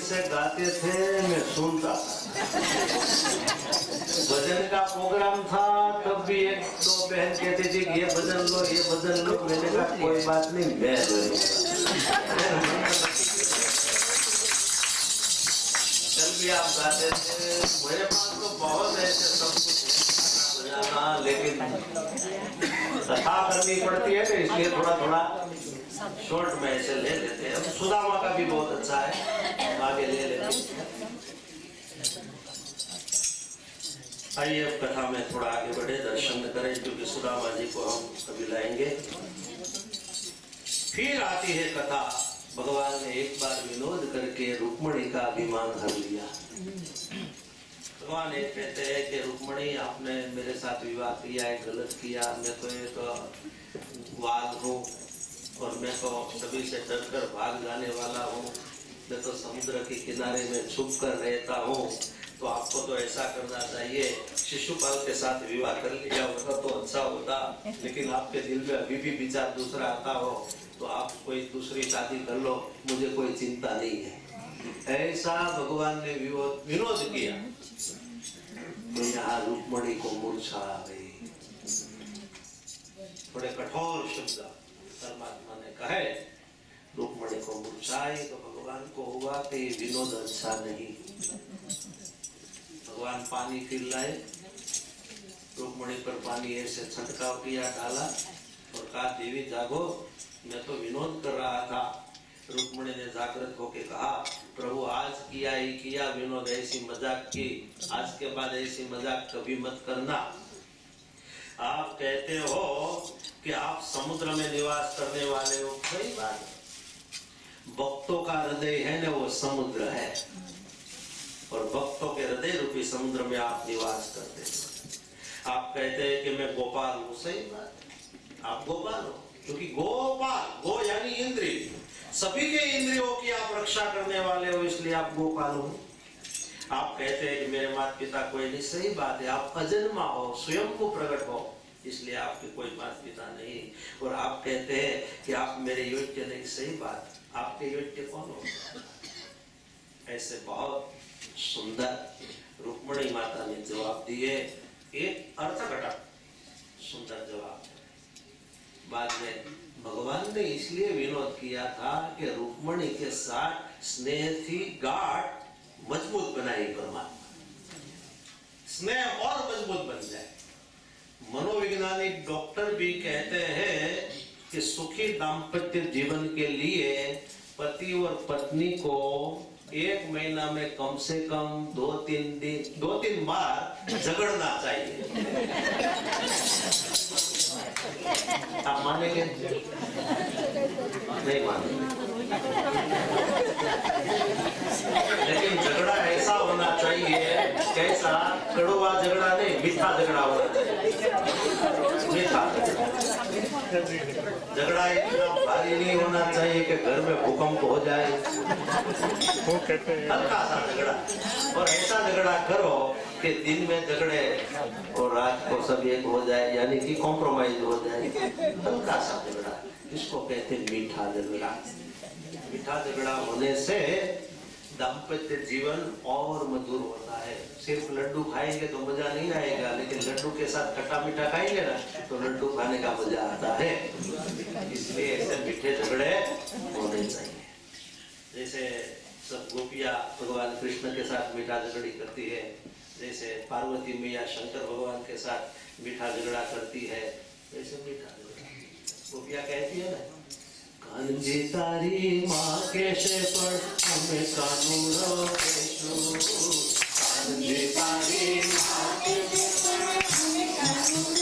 से गाते थे, मैं सुनता था। भजन का प्रोग्राम था, तब भी एक दो बहन कहती थी कि ये भजन लो, ये भजन लो। मैंने कहा कोई बात नहीं, मैं चल भी आप गाते थे। मेरे पास तो बहुत ऐसे सब कुछ बजाना, लेकिन कथा करनी पड़ती है तो इसलिए थोड़ा थोड़ा शॉर्ट में ऐसे ले लेते हैं। सुदामा का भी बहुत अच्छा है, आगे ले लेते हैं। आइए अब कथा में थोड़ा आगे बढ़े, दर्शन करें, क्योंकि सुदामा जी को हम कभी लाएंगे। फिर आती है कथा, भगवान ने एक बार विनोद करके रुक्मणी का अभिमान हर लिया। भगवान एक कहते हैं कि रुक्मणी, आपने मेरे साथ विवाह किया है, गलत किया। मैं तो एक वाल हूँ और मैं तो सभी से डरकर भाग जाने वाला हूँ। मैं तो समुद्र के किनारे में छुप कर रहता हूँ। तो आपको तो ऐसा करना चाहिए, शिशुपाल के साथ विवाह कर लिया होता तो अच्छा होता। लेकिन आपके दिल में अभी भी विचार दूसरा आता हो तो आप कोई दूसरी शादी कर लो, मुझे कोई चिंता नहीं है। ऐसा भगवान ने विनोद किया तो यहाँ रुक्मणी को मूर्छा आ गई। थोड़े कठोर शब्द परमात्मा ने कहे, रुक्मणी को मूर्छा आई। तो भगवान को हुआ कि विनोद अच्छा नहीं। भगवान पानी फिर लाए, रुक्मणी पर पानी ऐसे छंटकाव किया, डाला और कहा, देवी जागो, मैं तो विनोद कर रहा था। रुक्मणी ने जागृत होकर कहा, प्रभु आज किया ही किया विनोद, ऐसी मजाक की, आज के बाद ऐसी मजाक कभी मत करना। आप कहते हो कि आप समुद्र में निवास करने वाले हो, सही बात। भक्तों का हृदय है ना, वो समुद्र है, और भक्तों के हृदय रूपी समुद्र में आप निवास करते हो। आप कहते हैं कि मैं गोपाल हूँ, सही बात, आप गोपाल हो, क्योंकि गोपाल, गो यानी इंद्रिय, सभी के इंद्रियों की आप रक्षा करने वाले हो, इसलिए आप गोपाल हो। आप कहते हैं कि मेरे माता पिता कोई नहीं, सही बात है, आप अजन्मा हो, स्वयं को प्रकट हो, इसलिए आपके कोई माता पिता नहीं। और आप कहते हैं कि आप मेरे योग्य नहीं, सही बात, आपके योग्य कौन हो? ऐसे बहुत सुंदर रुक्मणी माता ने जवाब दिए एक अर्थ घटक सुंदर जवाब। बाद में भगवान ने इसलिए विनोद किया था कि रुक्मणी के साथ स्नेह थी गाढ़ मजबूत बनाई परमात्मा, स्नेह और मजबूत बन जाए। मनोवैज्ञानिक डॉक्टर भी कहते हैं कि सुखी दाम्पत्य जीवन के लिए पति और पत्नी को 1 महीना में कम से कम 2-3 बार झगड़ना चाहिए। आप मानेंगे? नहीं मानेंगे। लेकिन झगड़ा ऐसा होना चाहिए, कैसा? कड़वा झगड़ा नहीं, मीठा झगड़ा होना चाहिए। मीठा झगड़ा इतना भारी नहीं होना चाहिए कि घर में भूकंप हो जाए। वो कहते हैं हल्का सा झगड़ा, और ऐसा झगड़ा करो कि दिन में झगड़े और रात को सब एक हो जाए, यानी कि कॉम्प्रोमाइज हो जाए। हल्का सा झगड़ा, इसको कहते हैं मीठा झगड़ा। मीठा झगड़ा होने से दाम्पत्य जीवन और मधुर होता है। सिर्फ लड्डू खाएंगे तो मजा नहीं आएगा, लेकिन लड्डू के साथ खट्टा मीठा खाएंगे ना तो लड्डू खाने का मजा आता है। इसलिए ऐसे मीठे झगड़े होने चाहिए। जैसे सब गोपियां भगवान कृष्ण के साथ मीठा झगड़ी करती है, जैसे पार्वती मैया शंकर भगवान के साथ मीठा झगड़ा करती है, वैसे मीठा झगड़ा गोपियां कहती है ना, कांजी तारी माँ कैसे पर हमें कानून कांजी तारी माँ कैसे पर हमें कानून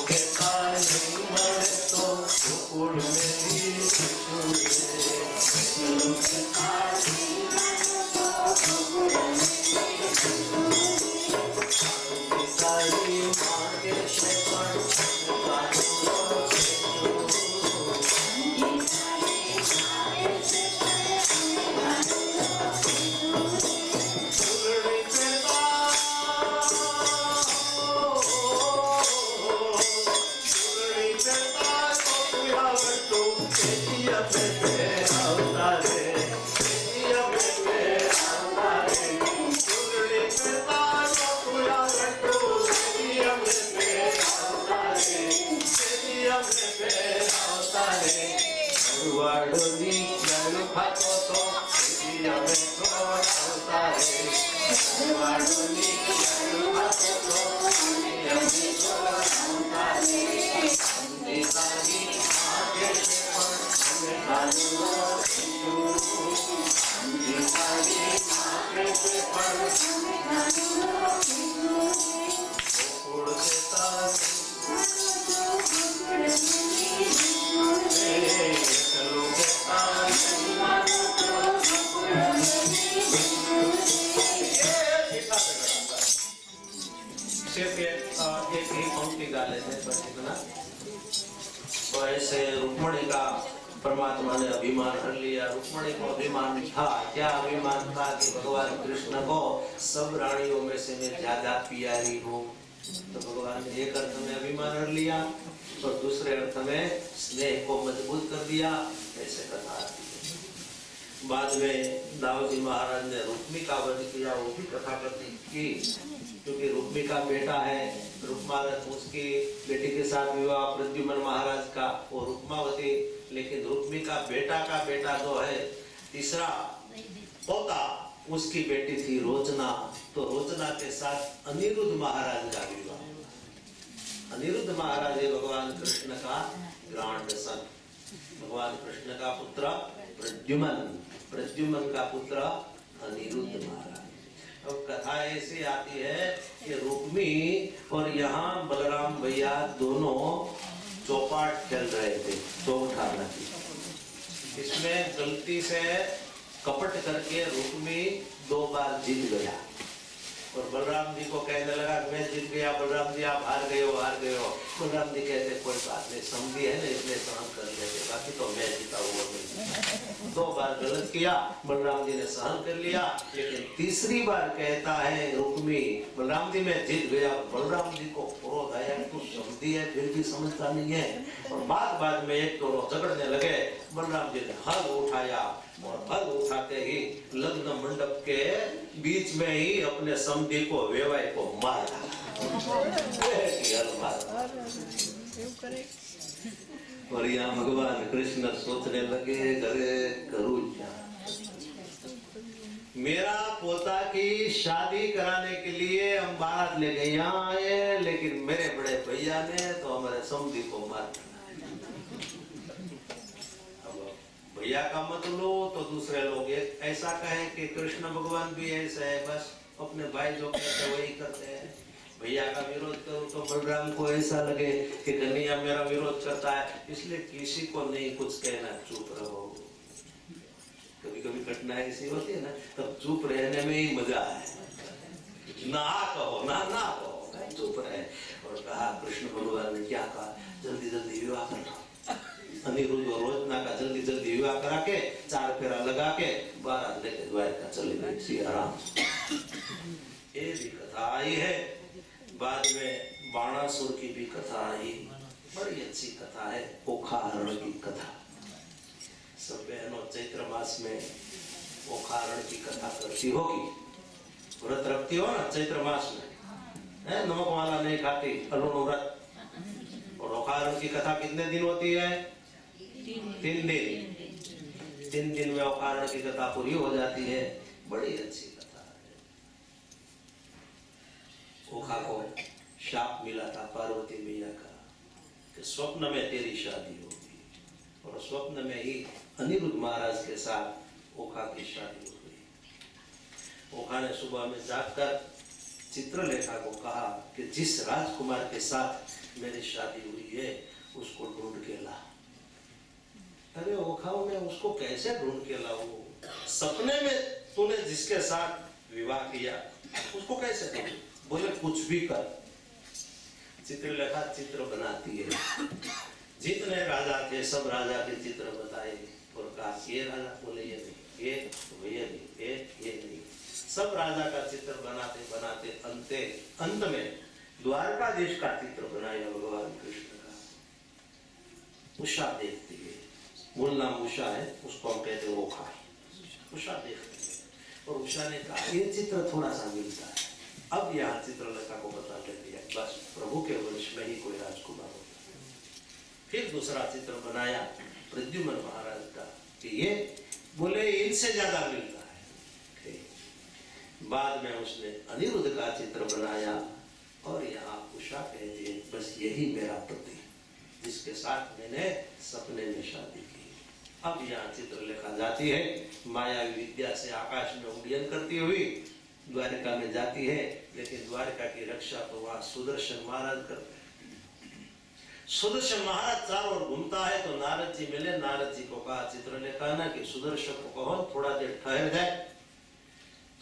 के पार नहीं मरे तो फूल मेरी के पार नहीं मरे तो फूल तारी माँ कैसे पर रुक्मणी का परमात्मा ने अभिमान कर लिया। रुक्मणी को अभिमान था, क्या अभिमान था कि भगवान कृष्ण को सब रानियों में से मैं ज्यादा प्यारी हूँ। तो भगवान ने एक अर्थ में अभिमान कर लिया और दूसरे अर्थ में स्नेह को मजबूत कर दिया। ऐसे कथा बाद में दाऊ जी महाराज ने रुक्मी का वध किया, वो भी कथा करती की, क्योंकि रुक्मी का बेटा है रुक्मावत, उसकी बेटी के साथ विवाह प्रद्युम्न महाराज का, वो रुक्मावती। लेकिन रुक्मी का बेटा जो है तीसरा पोता, उसकी बेटी थी रोचना। तो रोचना के साथ अनिरुद्ध महाराज का विवाह। अनिरुद्ध महाराज है भगवान कृष्ण का ग्रांड सन, भगवान कृष्ण का पुत्र प्रद्युम्न का पुत्र अनिरुद्ध महाराज। अब कथा ऐसी आती है कि रुक्मी और यहाँ बलराम भैया दोनों चौपाट खेल रहे थे, चौठाना की। इसमें गलती से कपट करके रुक्मी 2 बार जीत गया और बलराम जी को कहने लगा मैं जीत गया, बलराम जी आप हार गए हो। बलराम जी कहते कोई बात नहीं, समझी है ना इसलिए सहन कर लेते, बाकी तो मैं जीता हुआ नहीं। 2 बार गलत किया, बलराम जी ने सहन कर लिया। लेकिन तीसरी बार कहता है रुक्मी, बलराम जी मैं जीत गया। बलराम जी को क्रोध आया, तू समझी है फिर भी समझता नहीं है। और बाद में एक दोनों झगड़ने लगे। बलराम जी ने हल उठाया और हल उठाते ही लग्न मंडप के बीच में ही अपने समधी को वेवाई को मार और यहाँ भगवान कृष्ण सोचने लगे घरे करूं क्या, मेरा पोता की शादी कराने के लिए हम बारात लेके यहाँ आए, लेकिन मेरे बड़े भैया ने तो हमारे समधी को मार दिया। भैया का मत लो तो दूसरे लोग ऐसा कहें कि कृष्ण भगवान भी ऐसा है, बस अपने भाई जो कहते हैं वही करते हैं। भैया का विरोध करो तो बलराम को ऐसा लगे कि कन्हैया मेरा विरोध करता है, इसलिए किसी को नहीं कुछ कहना, चुप रहो। कभी कभी घटना ऐसी होती है ना, तब चुप रहने में ही मजा है, ना कहो ना कहो, चुप रहे। और कहा कृष्ण भगवान ने क्या कहा, जल्दी जल्दी विवाह कर लो। अनिरुद्ध और रोजना का जल्दी जल्दी विवाह करा के 4 फेरा लगा के बारात लेके द्वारका चले गए सिया राम। ये भी कथा आई है। बाद में बाणासुर की भी कथा आई, बड़ी अच्छी कथा है, ओखाहरण की कथा। सब बहनों चैत्र मास में ओखाहरण की कथा करती होगी, व्रत रखती हो ना चैत्र मास में, नमक वाला नहीं खाती, अरुण व्रत। और ओखाहरण की कथा कितने दिन होती है? 3 दिन। 3 दिन में ओखाहरण की कथा पूरी हो जाती है, बड़ी अच्छी कथा है। ओखा को शाप मिला था पार्वती मैया का कि स्वप्न में तेरी शादी होगी, और स्वप्न में ही अनिरुद्ध महाराज के साथ ओखा की शादी हो गई। ओखा ने सुबह में जागकर चित्रलेखा को कहा कि जिस राजकुमार के साथ मेरी शादी हुई है उसको ढूंढ के ला। अरे ओखाओं ने उसको कैसे ढूंढ के लाऊं? सपने में तूने जिसके साथ विवाह किया उसको कैसे ढूंढूं? बोले कुछ भी कर। चित्रलेखा चित्र बनाती है, जितने राजा थे सब राजा के चित्र बताए और कहा ये राजा, बोले ये नहीं, ये नहीं, ये नहीं। सब राजा का चित्र बनाते बनाते अंत में द्वारकाधीश का चित्र बनाया भगवान कृष्ण का। उषा देखती है, मूल नाम उषा है, उसको हम कहते हैं ओखा। उषा देखती है और उषा ने कहा ये चित्र थोड़ा सा मिलता है। अब यहाँ चित्रलेखा को बता दिया बस प्रभु के वंश में ही कोई राजकुमार होता है। फिर दूसरा चित्र बनाया प्रद्युम्न महाराज का कि ये, बोले इनसे ज्यादा मिलता है। बाद में उसने अनिरुद्ध का चित्र बनाया और यहाँ उषा कहती है बस यही मेरा पति, जिसके साथ मैंने सपने में शादी की। अब यहाँ चित्रलेखा जाती है, मायावी विद्या से आकाश में उड्डयन करती हुई द्वारिका में जाती है, लेकिन द्वारिका की रक्षा तो वहां सुदर्शन महाराज करते हैं। सुदर्शन महाराज चारों ओर घूमता है तो नारद जी मिले। नारद जी को कहा चित्रलेखा ना कि सुदर्शन को कहो थोड़ा देर ठहर जाए,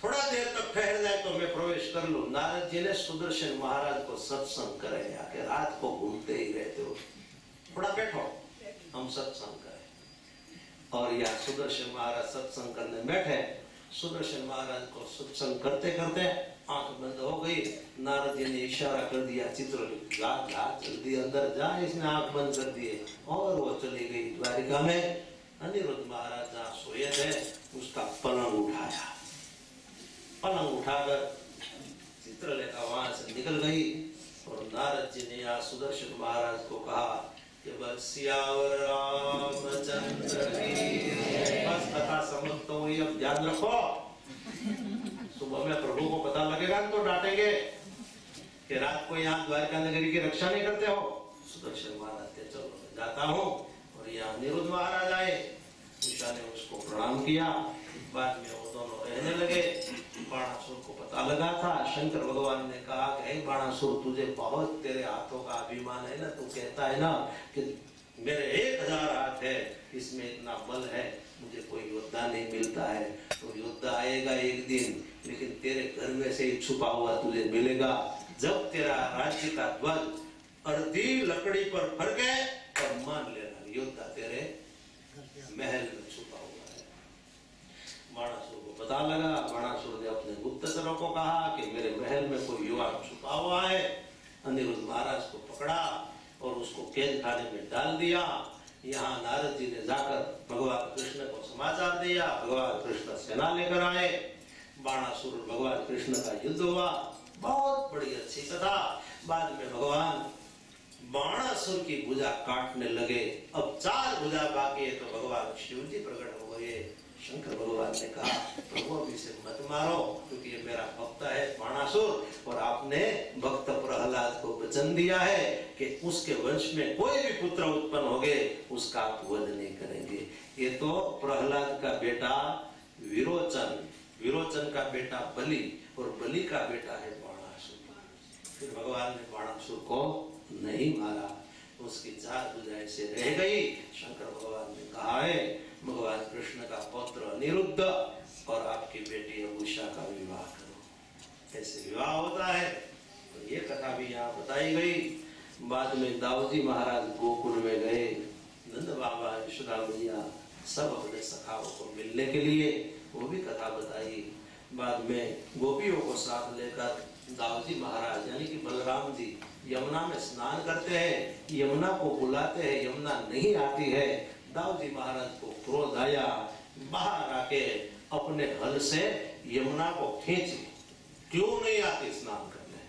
थोड़ा देर तक ठहर जाए तो मैं प्रवेश कर लूं। नारद जी ने सुदर्शन महाराज को सत्संग कराया कि रात को घूमते ही रहते हो, थोड़ा बैठो हम सत्संग करें। और यह सुदर्शन महाराज सत्संग करने बैठे। सुदर्शन महाराज को सत्संग करते करते आंख बंद हो गई। नारद जी ने इशारा कर दिया चित्रलेखा जा जल्दी अंदर जा, इसने आंख बंद कर दिए और वो चली गई द्वारिका में। अनिरुद्ध महाराज जहाँ सोए थे उसका पलंग उठाया, पलंग उठाकर चित्रलेखा वहां से निकल गई। और नारद जी ने यहाँ सुदर्शन महाराज को कहा कि बस सियावर रामचंद्र की, बस कथा समझते हो, अब ध्यान रखो। सुबह में प्रभु को पता लगेगा तो डांटेंगे कि रात को यहाँ द्वारका नगरी की रक्षा नहीं करते हो। सुदर्शन महाराज के चलो मैं जाता हूँ। और यहाँ अनिरुद्ध महाराज आए, उषा ने उसको प्रणाम किया। बाद में वो दोनों रहने लगे। बाणासुर को पता लगा था, शंकर भगवान ने कहा कि हे बाणासुर तुझे बहुत तेरे हाथों का अभिमान है ना, तू कहता है ना कि मेरे 1000 हाथ है, इसमें इतना बल है, मुझे कोई योद्धा नहीं मिलता है। तो योद्धा आएगा एक दिन, लेकिन तेरे घर में से ही छुपा हुआ तुझे मिलेगा। जब तेरा राज्य का ध्वज अर्धी लकड़ी पर फड़के और मान लेना योद्धा तेरे महल में छुपा हुआ है। बाणासुर को पता लगा। बाणासुर ने अपने गुप्तचरों को कहा कि मेरे महल में कोई युवा छुपा हुआ है। अनिरुद्ध महाराज को पकड़ा और उसको कैद खाने में डाल दिया। यहाँ नारद जी ने जाकर भगवान कृष्ण को समाचार दिया। भगवान कृष्ण सेना लेकर आए, बाणासुर भगवान कृष्ण का युद्ध हुआ। बहुत बड़ी अच्छी कथा। बाद में भगवान बाणासुर की भुजा काटने लगे। अब 4 भुजा बाकी है तो भगवान शिव जी प्रकट हो गए। शंकर भगवान ने कहा प्रभु अब इसे मत मारो, क्योंकि ये मेरा भक्त है बाणासुर, और आपने भक्त प्रहलाद को वचन दिया है कि उसके वंश में कोई भी पुत्र उत्पन्न हो गए उसका आप वध नहीं करेंगे। ये तो प्रहलाद का बेटा विरोचन, विरोचन का बेटा बलि, और बलि का बेटा है बाणासुर। फिर भगवान ने बाणासुर को नहीं मारा, उसकी 4 भुजाएं से रह गई। शंकर भगवान ने कहा है भगवान कृष्ण का पौत्र अनिरुद्ध और आपकी बेटी उषा का विवाह करो। ऐसे विवाह होता है। तो ये कथा भी यहाँ बताई गई। बाद में दाऊजी महाराज गोकुल में गए। नंद बाबा, यशोदा मैया सब अपने सखाओं को मिलने के लिए, वो भी कथा बताई। बाद में गोपियों को साथ लेकर दाऊजी महाराज यानी कि बलराम जी यमुना में स्नान करते हैं। यमुना को बुलाते हैं, यमुना नहीं आती है। दाऊजी महाराज को क्रोध आया, बाहर आके अपने हल से यमुना को खींची, क्यों नहीं आती स्नान करने।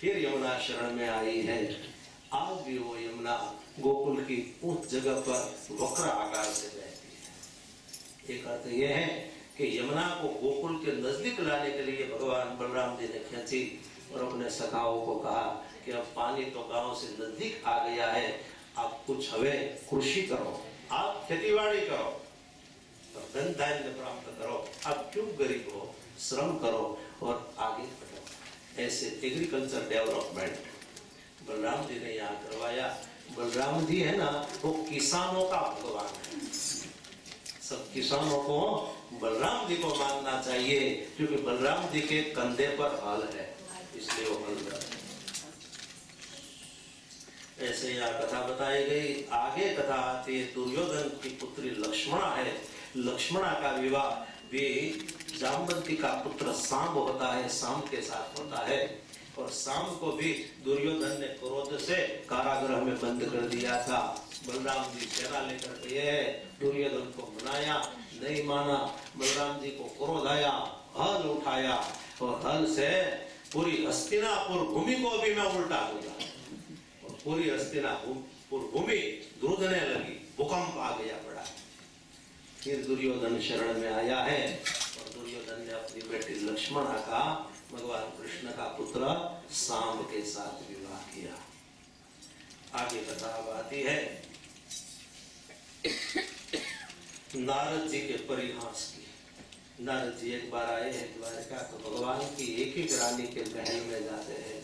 फिर यमुना शरण में आई है। आज भी वो यमुना गोकुल की उस जगह पर वक्र आकार से बहती है। एक अर्थ यह है कि यमुना को गोकुल के नजदीक लाने के लिए भगवान बलराम जी ने खींची और अपने सखाओं को कहा कि अब पानी तो गांव से नजदीक आ गया है, आप कुछ हवे कृषि करो, आप खेतीबाड़ी करो, तो धन धान्य प्राप्त करो, आप क्यों गरीब हो, श्रम करो और आगे बढ़ो। ऐसे एग्रीकल्चर डेवलपमेंट बलराम जी ने यहाँ करवाया। बलराम जी है ना, वो किसानों का भगवान है। सब किसानों को बलराम जी को मानना चाहिए, क्योंकि बलराम जी के कंधे पर हल है, इसलिए वो हल कर। ऐसे यहाँ कथा बताई गई। आगे कथा आती है दुर्योधन की पुत्री लक्ष्मणा है। लक्ष्मणा का विवाह भी जामवंती का पुत्र सांब होता है, सांब के साथ होता है। और सांब को भी दुर्योधन ने क्रोध से कारागृह में बंद कर दिया था। बलराम जी सेना लेकर गए, दुर्योधन को मनाया, नहीं माना। बलराम जी को क्रोध आया, हल उठाया और हल से पूरी हस्तिनापुर भूमि को भी मैं उल्टा दूंगा। और पूरी हस्तिनापुर भूमि दूधने लगी, भूकंप आ गया बड़ा। फिर दुर्योधन शरण में आया है और दुर्योधन ने अपनी बेटी लक्ष्मणा का भगवान कृष्ण का पुत्र सांब के साथ विवाह किया। आगे कथा आती है नारद जी के परिहास की। नारद जी एक बार आए हैं द्वारका, तो भगवान की एक एक रानी के महल में जाते हैं,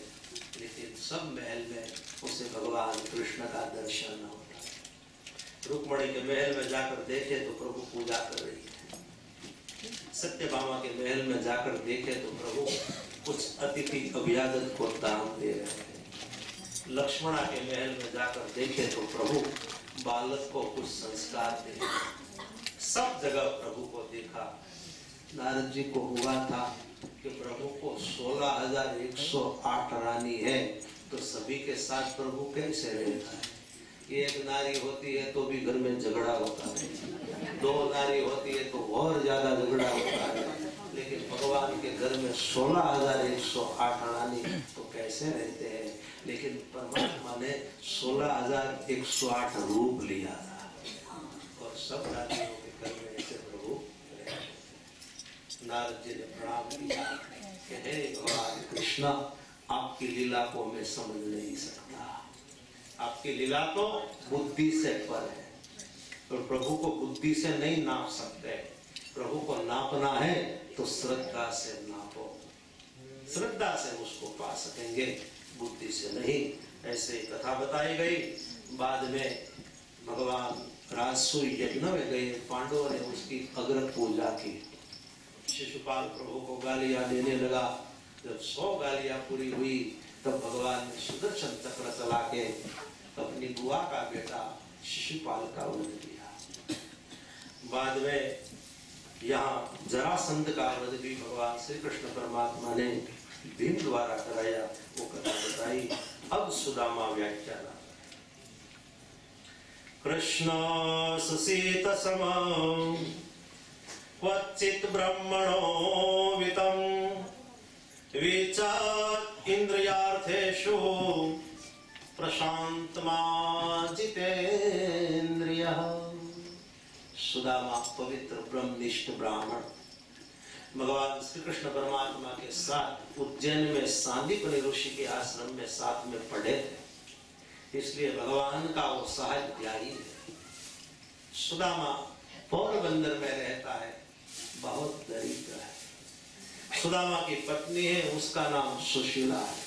लेकिन सब महल में उसे भगवान कृष्ण का दर्शन न होता। रुक्मणी के महल में जाकर देखे तो प्रभु पूजा कर रही है। सत्यभामा के महल में जाकर देखे तो प्रभु कुछ अतिथि अभ्यागत को दान दे रहे हैं। लक्ष्मणा के महल में जाकर देखे तो प्रभु बालक को कुछ संस्कार दे रहे हैं। सब जगह प्रभु को देखा। नारद जी को हुआ था कि प्रभु को 16,108 रानी है, तो सभी के साथ प्रभु कैसे रहता है। एक नारी होती है तो भी घर में झगड़ा होता है, 2 नारी होती है तो और ज्यादा झगड़ा होता है, लेकिन भगवान के घर में 16,108 रानी तो कैसे रहते हैं। लेकिन परमात्मा ने 16,108 रूप लिया था और सब रानियों के घर में ऐसे प्रभु रहते थे। नारद जी ने प्रणाम किया कि हे भगवान कृष्ण, आपकी लीला को मैं समझ नहीं सकता, आपकी लीला तो बुद्धि से पर है, और प्रभु को बुद्धि से नहीं नाप सकते। प्रभु को नापना है तो श्रद्धा से नापो, श्रद्धा से उसको पा सकेंगे, बुद्धि से नहीं। ऐसे कथा बताई गई। बाद में भगवान राजसूय यज्ञ में गए, पांडवों ने उसकी अग्र पूजा की। शिशुपाल प्रभु को गालियां देने लगा। जब 100 गालियां पूरी हुई तब भगवान ने सुदर्शन चक्र चला के अपनी बुआ का बेटा शिशुपाल का वध किया। बाद में यहाँ जरासंध का वध भी भगवान श्री कृष्ण परमात्मा ने भीम द्वारा कराया, वो कथा बताई। अब सुदामा व्याख्यान। कृष्णससीतसमं क्वचित् ब्रह्मणो वितं विचार इन्द्रियार्थेषु प्रशांतमा जितेन्द्रियः। सुदामा पवित्र ब्रह्मनिष्ठ ब्राह्मण भगवान श्री कृष्ण परमात्मा के साथ उज्जैन में सांदीपनि ऋषि के आश्रम में साथ में पढ़े थे, इसलिए भगवान का वो सहाध्यायी है। सुदामा पोरबंदर में रहता है, बहुत दरिद्र है। सुदामा की पत्नी है, उसका नाम सुशीला है।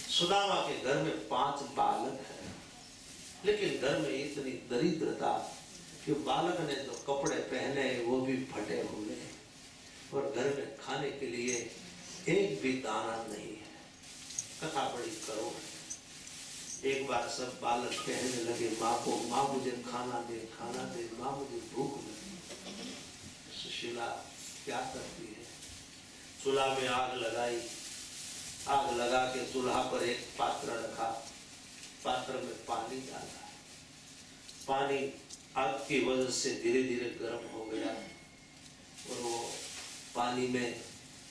सुदामा के घर में 5 बालक हैं, लेकिन घर में इतनी दरिद्रता कि बालक ने जो कपड़े पहने वो भी फटे हुए हैं और घर में खाने के लिए एक भी दाना नहीं है। कथा बड़ी करो। एक बार सब बालक कहने लगे माँ को, माँ मुझे खाना दे, खाना दे, माँ मुझे भूख लगी। सुशीला क्या करती है, चूल्हा में आग लगाई, आग लगा के चूल्हा पर एक पात्र रखा, पात्र में पानी डाला। पानी आग की वजह से धीरे धीरे गर्म हो गया और वो पानी में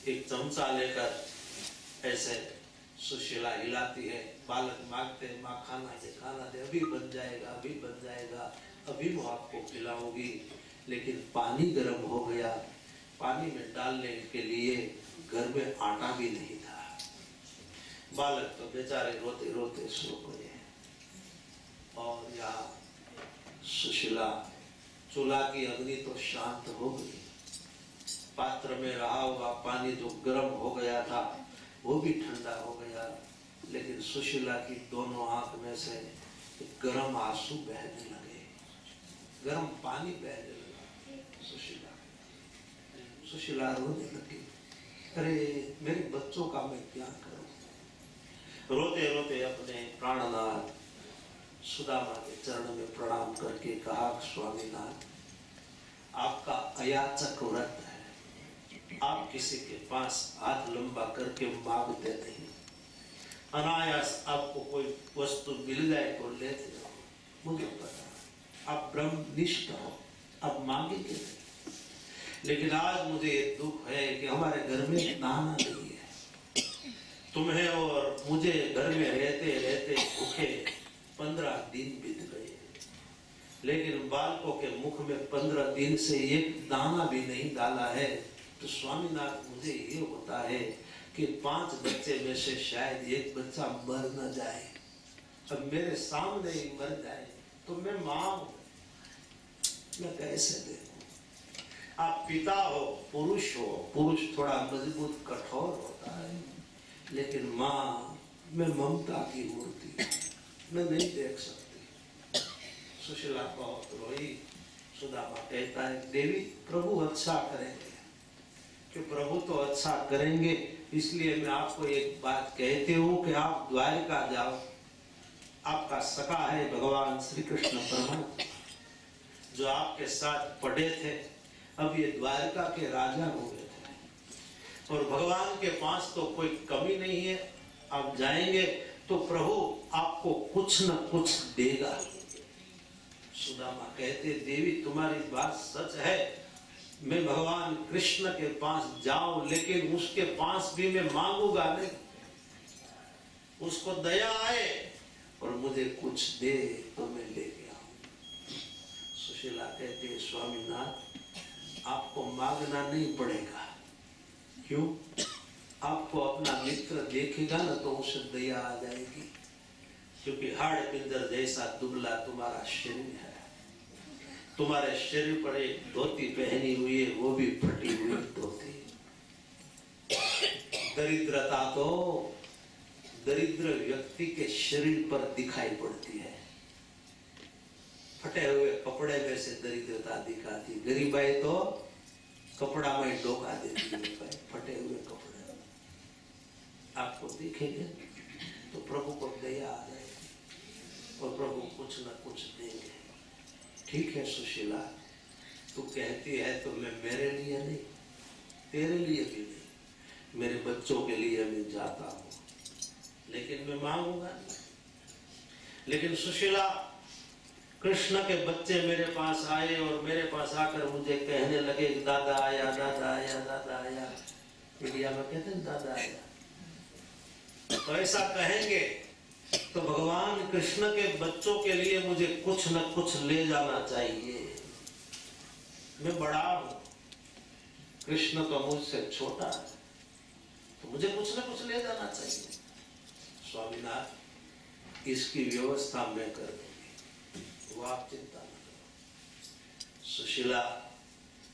एक चमचा लेकर ऐसे सुशीला हिलाती है। बालक मांगते हैं माँ खाना दे, खाना दे, अभी बन जाएगा, अभी बन जाएगा, अभी वो आपको खिलाऊंगी। लेकिन पानी गर्म हो गया, पानी में डालने के लिए घर में आटा भी नहीं था। बालक तो बेचारे रोते रोते सो गए और यहाँ सुशीला, चूल्हा की अग्नि तो शांत हो गई, पात्र में रहा हुआ पानी जो गर्म हो गया था वो भी ठंडा हो गया, लेकिन सुशीला की दोनों आंख में से गर्म आंसू बहने लगे, गर्म पानी बहने लगा। सुशीला रोने लगी, अरे मेरे बच्चों का मैं क्या करूं। रोते रोते अपने प्राणनाथ सुदामा के चरण में प्रणाम करके कहा, स्वामीनाथ आपका अयाचक व्रत है, आप किसी के पास हाथ लंबा करके मांगते नहीं, अनायास आपको कोई वस्तु मिल जाए तो लेते हो। मुझे पता आप ब्रह्मनिष्ठ हो, आप मांगेंगे नहीं, लेकिन आज मुझे ये दुख है कि हमारे घर में दाना नहीं है। तुम्हें और मुझे घर में रहते रहते भूखे 15 दिन बीत गए, लेकिन बालकों के मुख में 15 दिन से एक दाना भी नहीं डाला है। तो स्वामीनाथ मुझे ये होता है कि 5 बच्चे में से शायद एक बच्चा मर न जाए, अब मेरे सामने ही मर जाए तो मैं माँ हूं, मैं कैसे देखूं। आप पिता हो, पुरुष हो, पुरुष थोड़ा मजबूत कठोर होता है, लेकिन माँ मैं ममता की मूर्ति, मैं नहीं देख सकती। सुशीला बहुत रोई। सुदामा कहता है देवी प्रभु अच्छा करेंगे, कि प्रभु तो अच्छा करेंगे, इसलिए मैं आपको एक बात कहती हूँ कि आप द्वारिका जाओ, आपका सखा है भगवान श्री कृष्ण परमात्मा जो आपके साथ पढ़े थे, अब ये द्वारिका के राजा हो गए थे और भगवान के पास तो कोई कमी नहीं है। आप जाएंगे तो प्रभु आपको कुछ न कुछ देगा। सुदामा कहते देवी तुम्हारी बात सच है, मैं भगवान कृष्ण के पास जाऊं, लेकिन उसके पास भी मैं मांगूंगा नहीं, उसको दया आए और मुझे कुछ दे तो मैं लेके आऊं। सुशीला कहते स्वामीनाथ आपको मांगना नहीं पड़ेगा। क्यों? आपको अपना मित्र देखेगा ना तो उसे दया आ जाएगी, क्योंकि हाड़ पिंजर जैसा दुबला तुम्हारा शरीर है, तुम्हारे शरीर पर एक धोती पहनी हुई है, वो भी फटी हुई धोती। दरिद्रता तो दरिद्र व्यक्ति के शरीर पर दिखाई पड़ती है, फटे हुए कपड़े में से दरिद्रता दिखाती, गरीबाई तो कपड़ा में डोका देती है, फटे हुए कपड़े। आपको देखेंगे तो प्रभु को दया आ जाएगी और प्रभु कुछ न कुछ देंगे। ठीक है सुशीला, तू कहती है तो मैं मेरे लिए नहीं, तेरे लिए भी नहीं, मेरे बच्चों के लिए मैं जाता हूँ, लेकिन मैं मांगूंगा नहीं। लेकिन सुशीला कृष्ण के बच्चे मेरे पास आए और मेरे पास आकर मुझे कहने लगे दादा आया, दादा आया, दादा आया। इंडिया में कहते हैं दादा आया। तो ऐसा कहेंगे तो भगवान कृष्ण के बच्चों के लिए मुझे कुछ न कुछ ले जाना चाहिए। मैं बड़ा हूं, कृष्ण तो मुझसे छोटा है, तो मुझे कुछ न कुछ ले जाना चाहिए। स्वामीनाथ इसकी व्यवस्था मैं कर दूंगी, वो आप चिंता न करो। सुशीला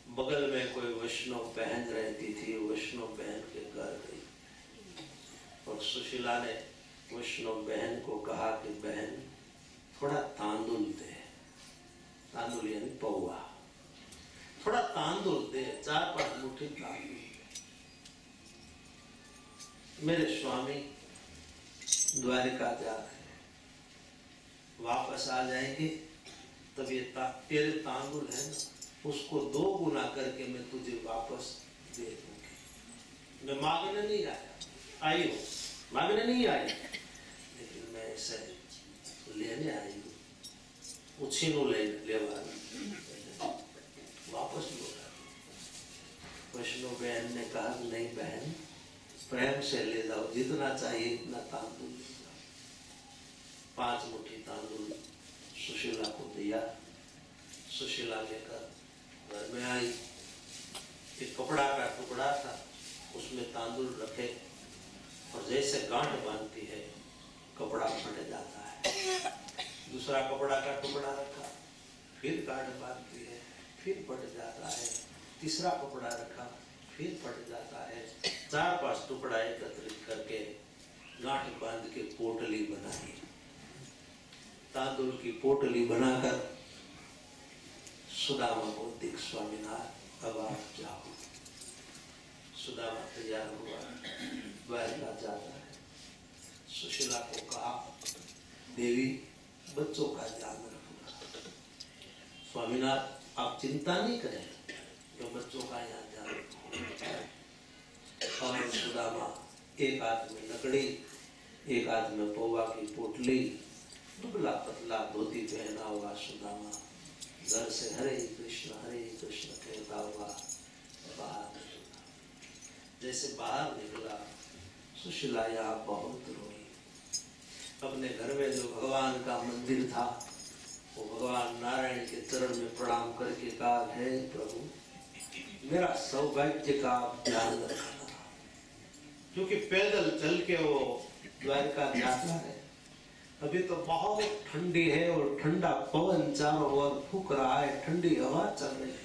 बगल में कोई वैष्णव बहन रहती थी, वैष्णव बहन के घर गई और सुशीला ने वैष्णव बहन को कहा कि बहन थोड़ा तांदुल दे, तांदुल यानी पौवा, थोड़ा तांदुल दे, 4-5 मुट्ठी तांदुल। मेरे स्वामी द्वारिका जा रहे, वापस आ जाएंगे तब ये तेरे तांदुल है ना, उसको 2 गुना करके मैं तुझे वापस दे दूंगी। मैं मांगने नहीं आई हूँ, मांगने नहीं आई, लेकिन मैं ऐसे लेने आई हूँ, उछीनु लेवा वापस लौटा। वैष्णव बहन ने कहा नहीं बहन, प्रेम से ले जाओ, जितना चाहिए इतना तांदुल ले जाओ। 5 मुट्ठी तांदुल सुशीला को दिया। सुशीला लेकर घर में आई, एक कपड़ा का टुकड़ा था, उसमें तांदुल रखे और जैसे गांठ बांधती है कपड़ा फट जाता है। दूसरा कपड़ा का टुकड़ा रखा, फिर गांठ बांधती है, फिर फट जाता है। तीसरा कपड़ा रखा, फिर फट जाता है। 4-5 टुकड़ा एकत्रित करके गांठ बांध के पोटली बनाई। तांदुल की पोटली बनाकर सुदामा को दिख, स्वामीनाथ अब आप जाओ। सुदामा तैयार हुआ, द्वारिका जाता है। सुशीला को कहा देवी बच्चों का ध्यान रखना। स्वामीनाथ आप चिंता नहीं करें, तो बच्चों का यहाँ ध्यान रखो। और सुदामा एक हाथ में लकड़ी, एक हाथ में पौवा की पोटली, दुबला पतला धोती पहना हुआ सुदामा घर से हरे कृष्ण कहता हुआ बाहर निकला। जैसे बाहर निकला, सुशीला यहाँ बहुत रोई। अपने घर में जो भगवान का मंदिर था, वो भगवान नारायण के चरण में प्रणाम करके कहा हे प्रभु मेरा सौभाग्य का आप ध्यान रखना। क्योंकि पैदल चल के वो द्वारका जाता है। अभी तो बहुत ठंडी है और ठंडा पवन चारों ओर फूक रहा है, ठंडी हवा चल रही है।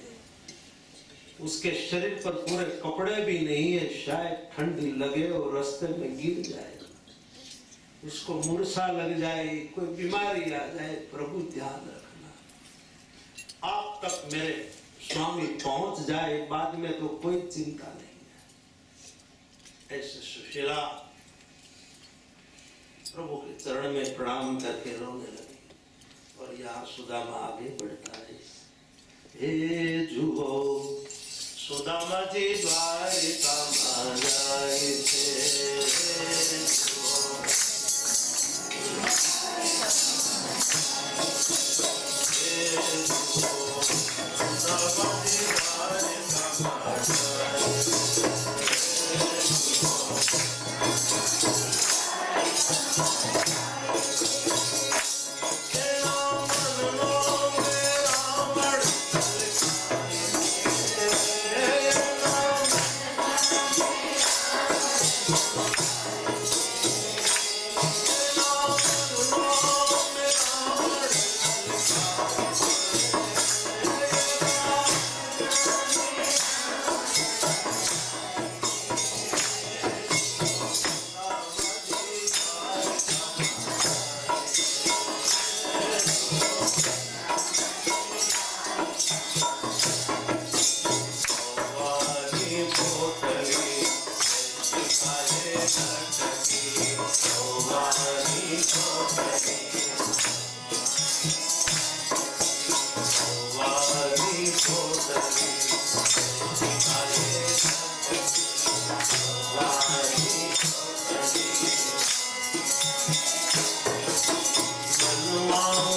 उसके शरीर पर पूरे कपड़े भी नहीं है, शायद ठंडी लगे और रास्ते में गिर जाए, उसको मूर्छा लग जाए, कोई बीमारी आ जाए। प्रभु ध्यान रखना, आप तक मेरे स्वामी पहुंच जाए, बाद में तो कोई चिंता नहीं है। ऐसे सुशीला प्रभु के चरण में प्रणाम करके रोने लगी। और यहाँ सुदामा आगे बढ़ता है, हे जुहो सुदामा जी द्वारिका में जाए थे।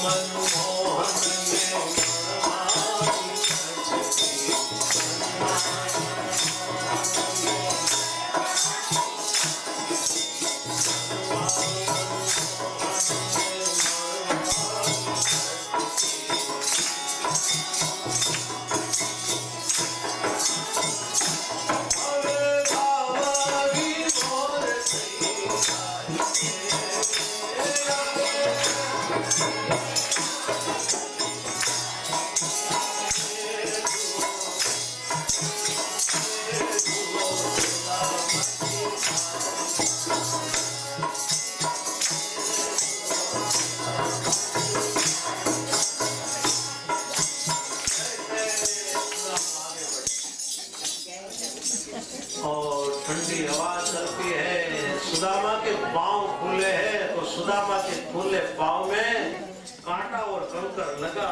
मनमोहन और ठंडी हवा चलती है। सुदामा के पांव फूले हैं तो सुदामा के फूले पांव में कांटा और कंकर लगा,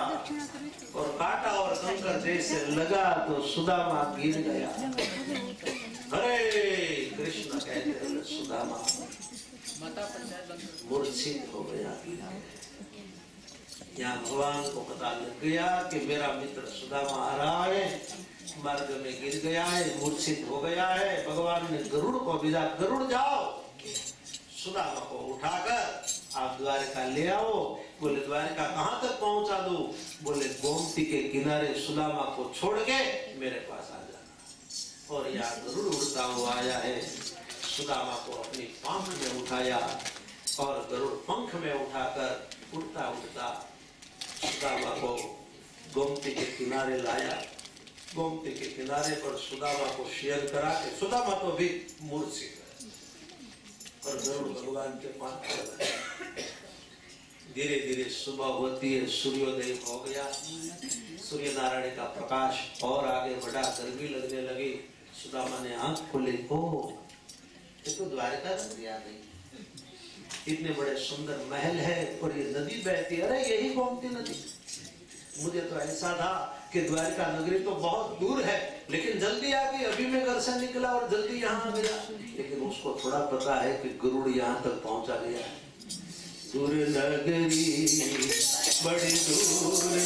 और कांटा और कंकर जैसे लगा तो सुदामा गिर गया। हरे कृष्ण कहते हुए सुदामा मूर्छित हो गया। यहाँ भगवान को पता लग गया कि मेरा मित्र सुदामा आ रहा है, मार्ग में गिर गया है, मूर्छित हो गया है। भगवान ने गरुड़ को भेजा, गरुड़ जाओ सुदामा को उठाकर आप द्वारका ले आओ। बोले द्वारका कहाँ तक पहुंचा दूं? बोले गोमती के किनारे सुदामा को छोड़ के मेरे पास आ जाना। और यहाँ गरुड़ उड़ता हुआ आया है। सुदामा को अपनी पंख में उठाया और गरुड़ पंख में उठाकर उड़ता उड़ता सुदामा को गोमती के किनारे लाया। गोमती के किनारे पर सुदामा को शेयर करा के, सुदामा तो भी मूर्छित है और गरुड़ भगवान के पास पड़ गया। धीरे धीरे सुबह होती है, सूर्योदय हो गया। सूर्य नारायण का प्रकाश और आगे बढ़ा, गर्मी लगने लगी। सुदामा ने आंख खोली, ओ ये तो द्वारका नगरी आ गई। इतने बड़े सुंदर महल है और ये नदी बहती है, अरे यही गोमती नदी। मुझे तो ऐसा था कि द्वारका नगरी तो बहुत दूर है, लेकिन जल्दी आ गई। अभी मैं घर से निकला और जल्दी यहाँ आ गया। लेकिन उसको थोड़ा पता है कि गरुड़ यहाँ तक पहुंचा गया। दूर नगरी बड़ी दूर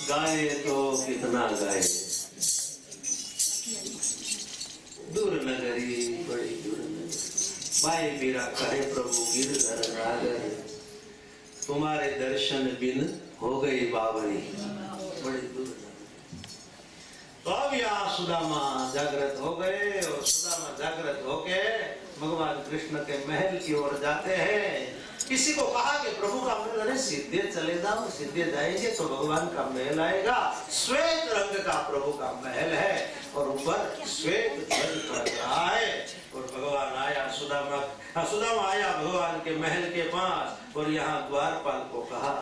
गाए तो कितना गाए, दूर नगरी बड़ी दूर नगरी, माए मेरा कहे प्रभु गिरधर नागर, तुम्हारे दर्शन बिन हो गई बावड़ी, बड़ी दूर नगरी। तो अब यहाँ सुदामा जागृत हो गए और सुदामा जागृत होके भगवान कृष्ण के महल की ओर जाते हैं। किसी को कहा कि प्रभु का महल, अरे सीधे चले जाओ, सीधे जाएंगे तो भगवान का महल आएगा। श्वेत रंग का प्रभु का महल है और ऊपर श्वेत ध्वज फहर रहा है। और भगवान आया, सुदामा आया भगवान के महल के पास और यहाँ द्वारपाल को कहा,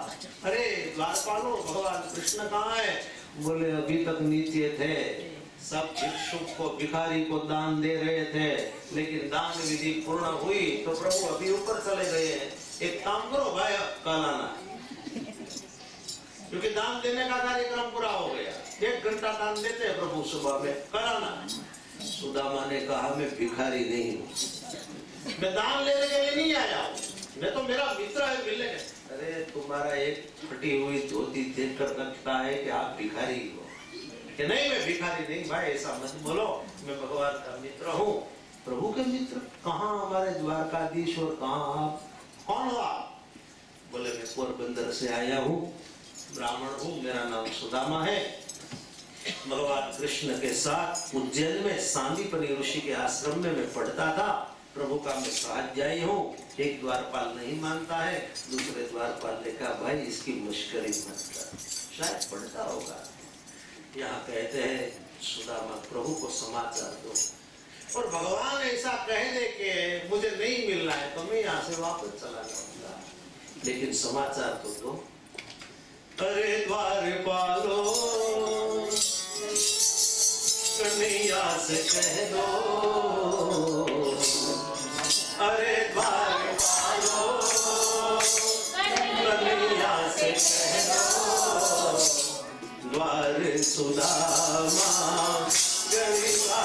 अरे द्वारपालो भगवान कृष्ण कहाँ है? बोले अभी तक नीचे थे, सब भिक्षुक को भिखारी को दान दे रहे थे, लेकिन दान विधि पूर्ण हुई तो प्रभु अभी ऊपर चले गए हैं। एक काम करो भाई, कल आना, क्योंकि दान देने का कार्यक्रम पूरा हो गया। 1 घंटा दान देते हैं प्रभु सुबह में, कल आना। सुदामा ने कहा मैं भिखारी नहीं हूँ, मैं दान लेने के लिए नहीं आया हूँ, मैं तो मेरा मित्र है मिलने के। अरे तुम्हारा एक फटी हुई धोती देखकर लगता है कि आप भिखारी हो। कि नहीं मैं भिखारी नहीं भाई, ऐसा मत बोलो, मैं भगवान का मित्र हूँ। प्रभु के मित्र? कहाँ हमारे द्वारकाधीश और कहाँ आप? कौन हो आप? बोले मैं पोरबंदर से आया हूँ, ब्राह्मण हूँ, मेरा नाम सुदामा है। भगवान कृष्ण के साथ उज्जैन में सांदीपनि ऋषि के आश्रम में मैं पढ़ता था। प्रभु का मैं स्वाध्यायी हूँ। एक द्वारपाल नहीं मानता है, दूसरे द्वारपाल ने कहा भाई इसकी मश्करी मत कर, शायद पढ़ता होगा। यहाँ कहते हैं सुदामा प्रभु को समाचार दो, और भगवान ऐसा कह दे कि मुझे नहीं मिल रहा है तो मैं यहाँ से वापस चला जाऊंगा, लेकिन समाचार तो दो। अरे द्वारपालो कन्हैया से कह दो, अरे द्वारपालो कन्हैया से कह दो, द्वार सुदामा गरीबा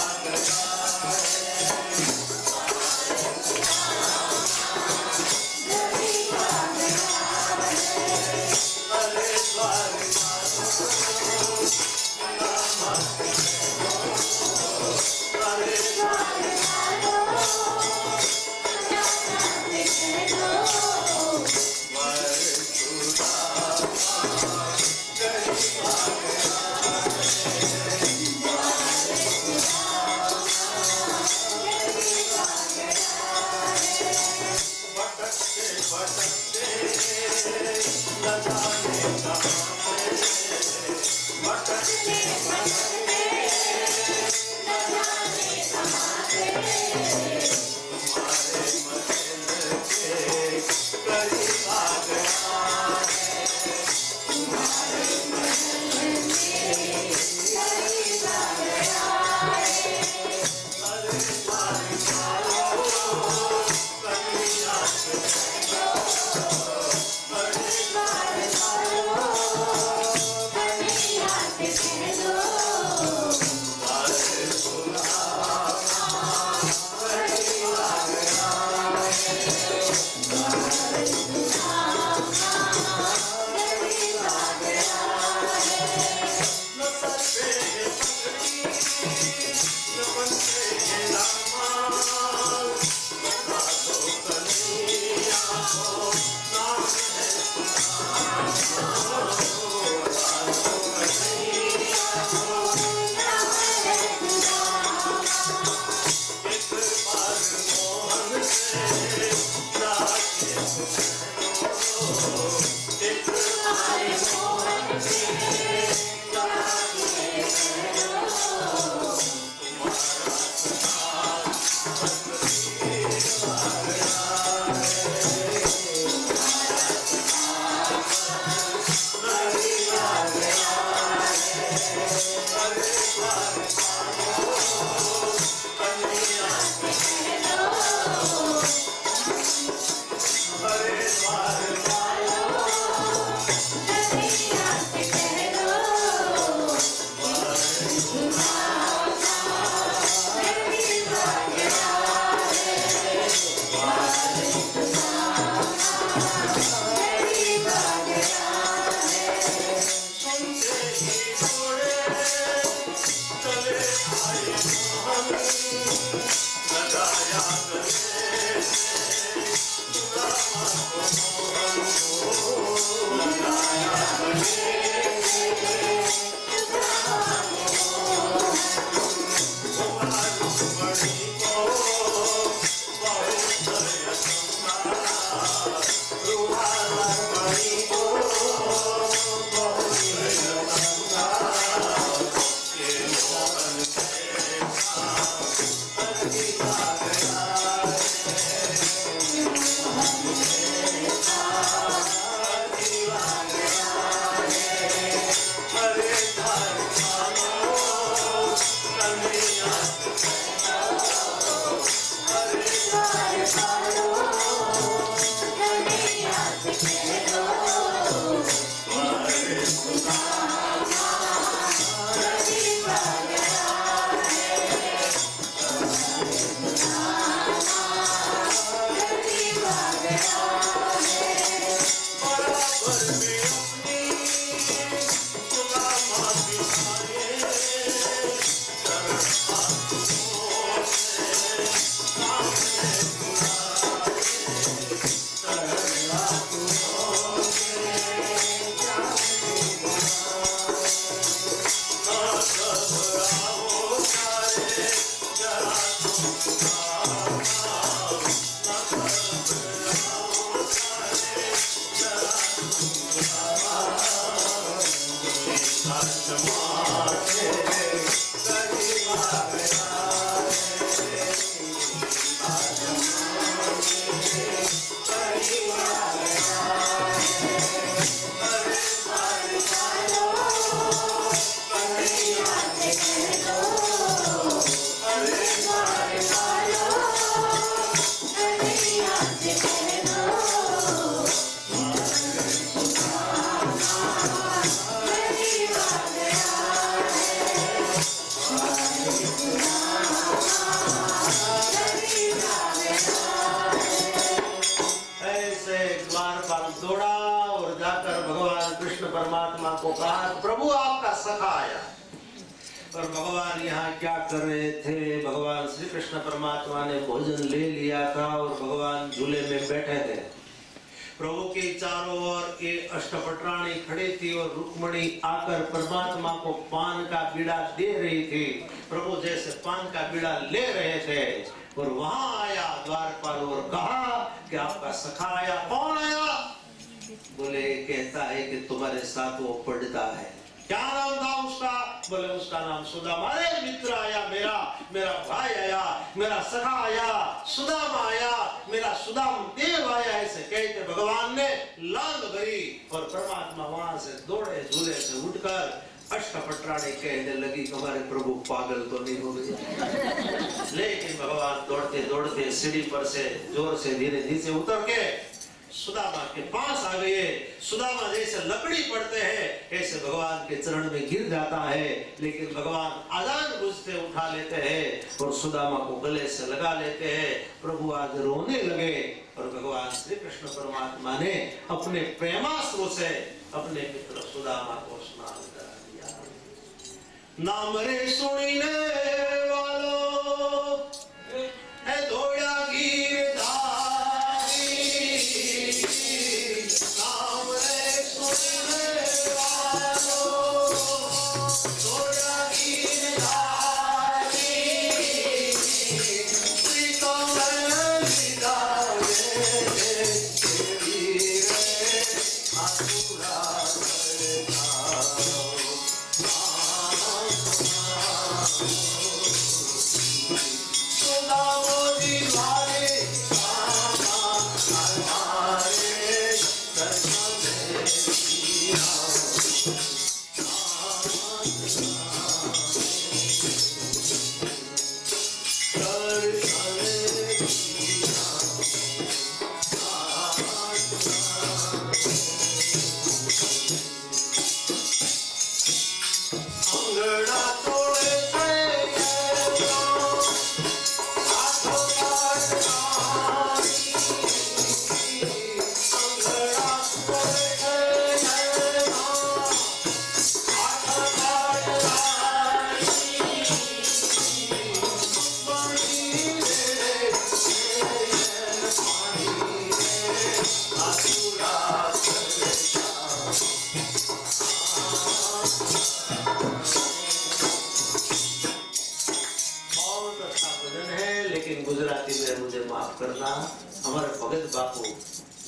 परमात्मा को कहा प्रभु आपका सखा आया। और भगवान यहाँ क्या कर रहे थे? भगवान श्री कृष्ण परमात्मा ने भोजन ले लिया था और भगवान झूले में बैठे थे। प्रभु के चारों ओर ये अष्टपटरानी खड़ी थी और रुक्मणी आकर परमात्मा को पान का बीड़ा दे रही थी। प्रभु जैसे पान का बीड़ा ले रहे थे और वहां आया द्वारपाल और कहा कि आपका सखा आया। कौन आया? बोले कहता है कि तुम्हारे साथ वो पढ़ता है। क्या नाम था उसका? बोले उसका नाम सुदामा। अरे मित्र आया, मेरा भाई आया, मेरा सखा आया, सुदामा आया, मेरा सुदाम देव आया। ऐसे कहते भगवान ने लांग भरी और परमात्मा वहां से दौड़े झूले से उठकर अष्टपटरानी कहने लगी हमारे प्रभु पागल तो नहीं हो गए। लेकिन भगवान दौड़ते दौड़ते सीढ़ी पर से जोर से धीरे नीचे उतर के सुदामा के पास आ गए। सुदामा जैसे लकड़ी पड़ते हैं ऐसे भगवान के चरण में गिर जाता है, लेकिन भगवान आजान बुझते उठा लेते हैं और सुदामा को गले से लगा लेते हैं। प्रभु आज रोने लगे और भगवान श्री कृष्ण परमात्मा ने अपने प्रेमाश्रु से अपने मित्र सुदामा को स्नान करा दिया। नाम रे सुनीने वालों है दौड़ा गिर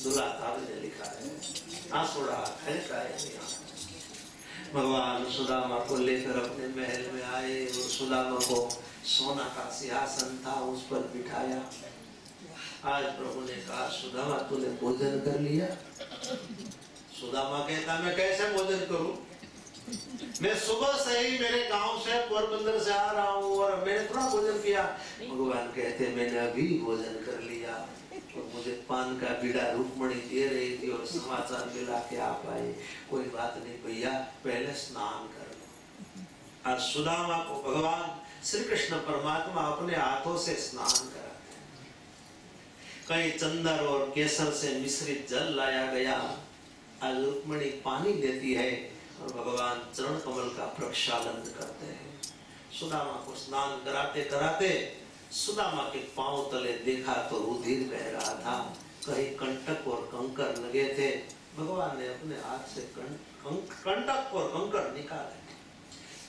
दुला काव्य ने लिखा है, आंसुड़ा खड़काए यहाँ। भगवान सुदामा को लेकर अपने महल में आए और सुदामा को सोना का सिंहासन था उस पर बिठाया। आज प्रभु ने कहा, सुदामा तूने भोजन कर लिया? सुदामा कहता, मैं कैसे भोजन करूं? मैं सुबह से ही मेरे गांव से पोरबंदर से आ रहा हूँ और मैंने थोड़ा भोजन किया। भगवान कहते, मैंने अभी भोजन कर लिया और मुझे पान का बीड़ा रुक्मणी दे रही थी और समाचार मिला के आप आए। कोई बात नहीं भैया, पहले स्नान कर लो। और सुदामा को भगवान श्री कृष्ण परमात्मा अपने हाथों से स्नान कराते हैं। कहीं चंदन और केसर से मिश्रित जल लाया गया। आज रुक्मणी पानी देती है और भगवान चरण कमल का प्रक्षालन करते हैं। सुदामा को स्नान कराते कराते सुदामा के पांव तले देखा तो रुधिर बह रहा था, कहीं कंटक और कंकर लगे थे। भगवान ने अपने हाथ से कंटक और कंकर निकाले।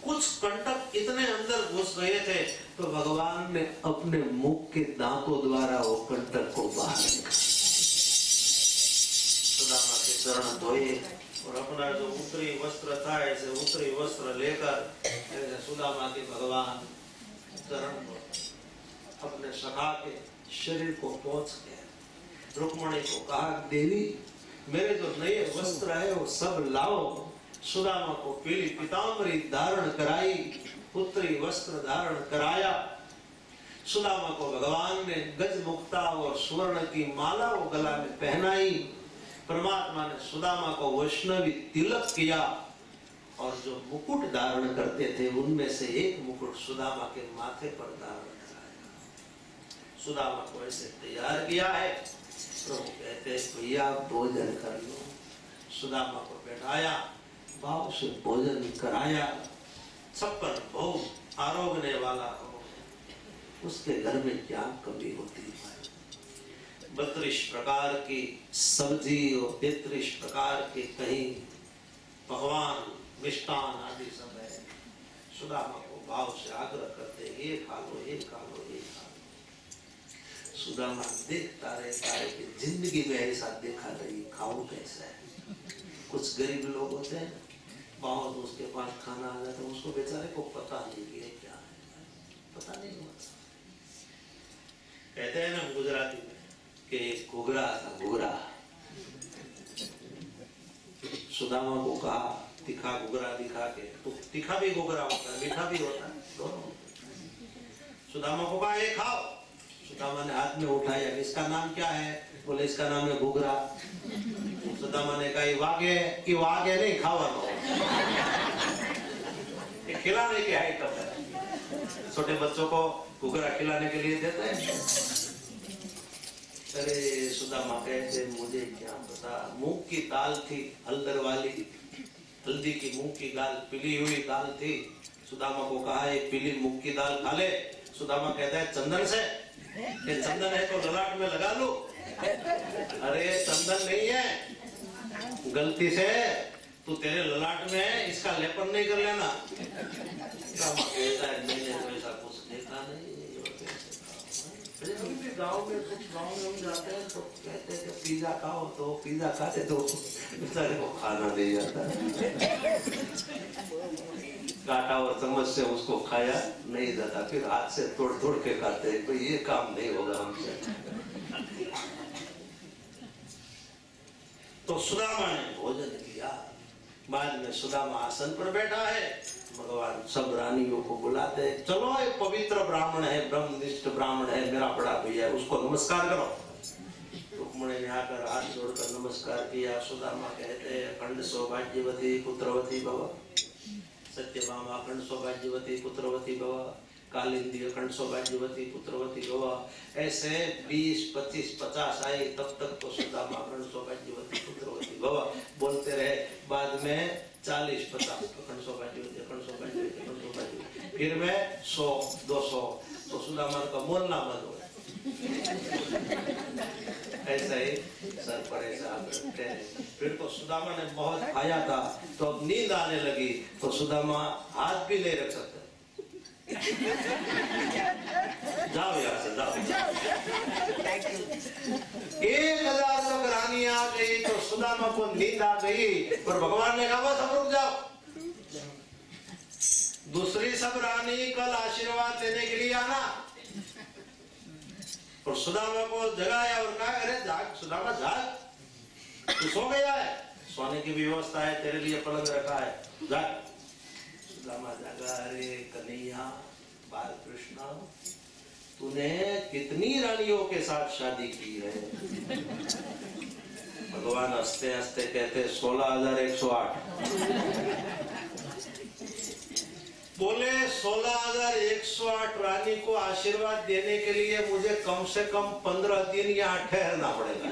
कुछ कंटक इतने अंदर घुस गए थे तो भगवान ने अपने मुख के दांतों द्वारा वो कंटक को बाहर निकाला। सुदामा के चरण धोए और अपना जो उत्तरी वस्त्र था ऐसे उत्तरी वस्त्र लेकर ऐसे सुदामा के भगवान चरण अपने सखा के शरीर को पोंछ गए। रुक्मणी को कहा, देवी मेरे जो नए वस्त्र है वो सब लाओ। सुदामा को पीली पीतांबरी धारण कराई, उत्तरी वस्त्र धारण कराया। सुदामा को भगवान ने गज मुक्ता और स्वर्ण की माला वो गला में पहनाई। परमात्मा ने सुदामा को वैष्णवी तिलक किया और जो मुकुट धारण करते थे उनमें से एक मुकुट सुदामा के माथे पर धारण कराया। सुदामा को ऐसे तैयार किया है। प्रभु कहते, भैया भोजन कर लो। सुदामा को बैठाया, भाव से भोजन कराया। 56 भोग आरोगने वाला हो, उसके घर में क्या कमी होती है? 32 प्रकार की सब्जी और 33 प्रकार के कहीं पकवान मिष्टान आदि सब है। सुदामा को भाव से आग्रह करते, ये खा लो, ये खा लो, ये खा लो। सुदामा देखता रहता है कि जिंदगी में ऐसा देखा नहीं, खाऊं कैसा है। कुछ गरीब लोग होते हैं, बहुत उसके पास खाना आ जाता है, उसको बेचारे को पता नहीं कि क्या है, पता नहीं होता। कहते हैं ना गुजराती में कि घुघरा था, घुघरा। सुदामा को कहा, तीखा घुघरा दिखा के, तो तीखा भी घुघरा होता है, मीठा भी होता है, दोनों। सुदामा को कहा, ये खाओ। सुदामा ने हाथ में उठाया, इसका नाम क्या है? बोले, इसका नाम है घुघरा। सुदामा ने कहा, ये वागे नहीं, खावा लो। ये खिलाने की आइटम है। छोटे बच्चों को घुघरा खिलाने के लिए देते हैं। अरे सुदामा कहते, मुझे क्या पता। मूंग की दाल थी, हल्दर वाली, हल्दी की मूंग की दाल, पीली हुई दाल थी। सुदामा को कहा, ये पीली मूंग की दाल खा ले। सुदामा कहता है, चंदन से? ये चंदन है तो ललाट में लगा लो। अरे चंदन नहीं है, गलती से तू तेरे ललाट में है, इसका लेपन नहीं कर लेना। सुदामा कहता है, मैंने तो ऐसा कुछ देखा नहीं। गाँव में कुछ गाँव में हम जाते हैं तो कहते हैं कि पिज्जा खाओ, तो पिज्जा खाते तो बेचारे को खाना नहीं आता। काटा और चम्मच से उसको खाया नहीं जाता, फिर हाथ से तोड़ तोड़ के खाते हैं। तो ये काम नहीं होगा हमसे। तो सुदामा ने भोजन किया। बाद में सुदामा आसन पर बैठा है। भगवान सब रानियों को बुलाते हैं, चलो एक पवित्र ब्राह्मण है, ब्रह्मनिष्ठ ब्राह्मण है, मेरा बड़ा भैया, उसको नमस्कार करो। रुक्मणी ने आकर हाथ जोड़कर नमस्कार किया। सुदामा कहते हैं, अखंड सौभाग्यवती पुत्रवती भव। सत्यभामा अखंड सौभाग्यवती पुत्रवती भव। कालिंदी अखंड सौभाग्यवती पुत्रवती भव। ऐसे 20, 25, 50 आए, तब तक तो सुदामा अखंड सौभाग्यवती पुत्रवती भव बोलते रहे। बाद में 40, 50 अखंड सौभाग्यवती, अखंड सौभाग्यवती, अखंड सौभाग्यवती, फिर में 100, 200, तो सुदामा का बोलना बंद हो गया। ऐसा ही सर पर ऐसा करते हैं। फिर तो सुदामा ने बहुत खाया था, तो अब नींद आने लगी, तो सुदामा हाथ भी नहीं रख सकते। जाओ यहाँ से, जाओ। 1000 सुदामा को नींद आ गई और भगवान ने कहा बस अब रुक जाओ, दूसरी सब रानी कल आशीर्वाद देने के लिए आना। और सुदामा को जगाया और कहा अरे जाग सुदामा जाग, तू सो गया है, सोने की व्यवस्था है, तेरे लिए पलंग रखा है, जाग। सुदामा जागा, अरे कन्हैया बाल कृष्ण, तूने कितनी रानियों के साथ शादी की है? भगवान हंसते हंसते कहते 16,108। बोले 16,108 रानी को आशीर्वाद देने के लिए मुझे कम से कम 15 दिन यहाँ ठहरना पड़ेगा,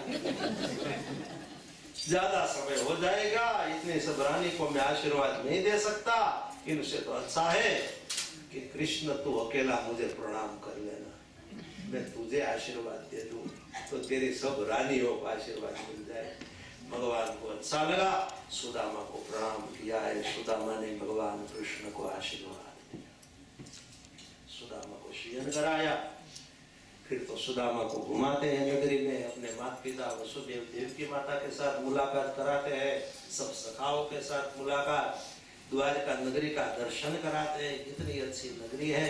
ज्यादा समय हो जाएगा, इतने सब रानी को मैं आशीर्वाद नहीं दे सकता। इनसे तो अच्छा है कि कृष्ण तू अकेला मुझे प्रणाम कर लेना, मैं तुझे आशीर्वाद दे दूं तो तेरी सब रानियों को आशीर्वाद मिल जाए। भगवान को अच्छा लगा, सुदामा को प्रणाम किया है। सुदामा ने भगवान कृष्ण को आशीर्वाद दिया, सुदामा को शयन कराया। फिर तो सुदामा को घुमाते हैं नगरी में, अपने माता पिता वसुदेव देवकी माता के साथ मुलाकात कराते हैं, सब सखाओं के साथ मुलाकात, द्वारका नगरी का दर्शन कराते हैं। कितनी अच्छी नगरी है।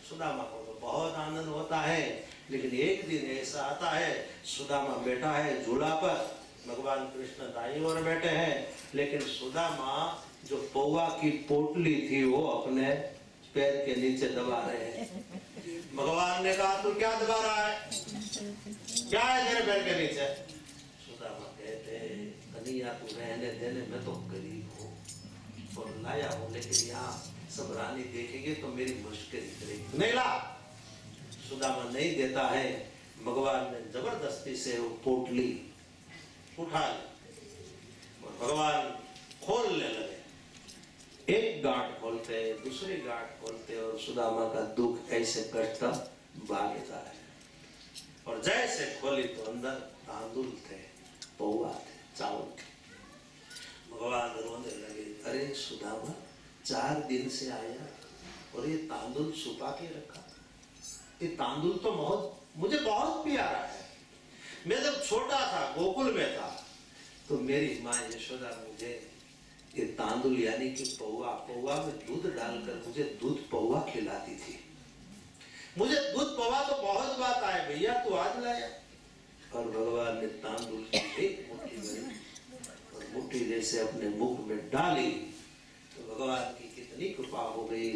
सुदामा को तो बहुत आनंद होता है। लेकिन एक दिन ऐसा आता है, सुदामा बैठा है झूला पर, भगवान कृष्ण दाईं ओर बैठे हैं, लेकिन सुदामा जो पौवा की पोटली थी वो अपने पैर के नीचे दबा रहे हैं। भगवान ने कहा तू क्या दबा रहा है, क्या है तेरे पैर के नीचे? सुदामा कहते कन्हैया तू रहने देने, मैं तो गरीब हूँ और लाया हूँ, लेकिन यहाँ सब रानी देखेंगे तो मेरी मुश्किल करेगी, नहीं ला। सुदामा नहीं देता है। भगवान ने जबरदस्ती से वो पोटली उठा ली और भगवान खोलने लगे। एक गांठ खोलते, दूसरी गांठ खोलते और सुदामा का दुख ऐसे कटता भागता है। और जैसे खोली तो अंदर तांदुल थे, पौवा थे, चावल थे। भगवान रोने लगे, अरे सुदामा 4 दिन से आया और ये तांदुल छुपा के रखा, ये तांदुल तो मुझे बहुत प्यारा है। मैं जब छोटा था, गोकुल में था, तो मेरी माँ यशोदा मुझे ये तांदुल यानी कि पौवा में दूध डालकर मुझे दूध पौवा खिलाती थी। मुझे दूध पौवा तो बहुत बात आए भैया, तू आज लाया। और भगवान ने तांदुल की एक मुट्ठी भरी और मुट्ठी जैसे अपने मुख में डाली तो भगवान की कितनी कृपा हो गई।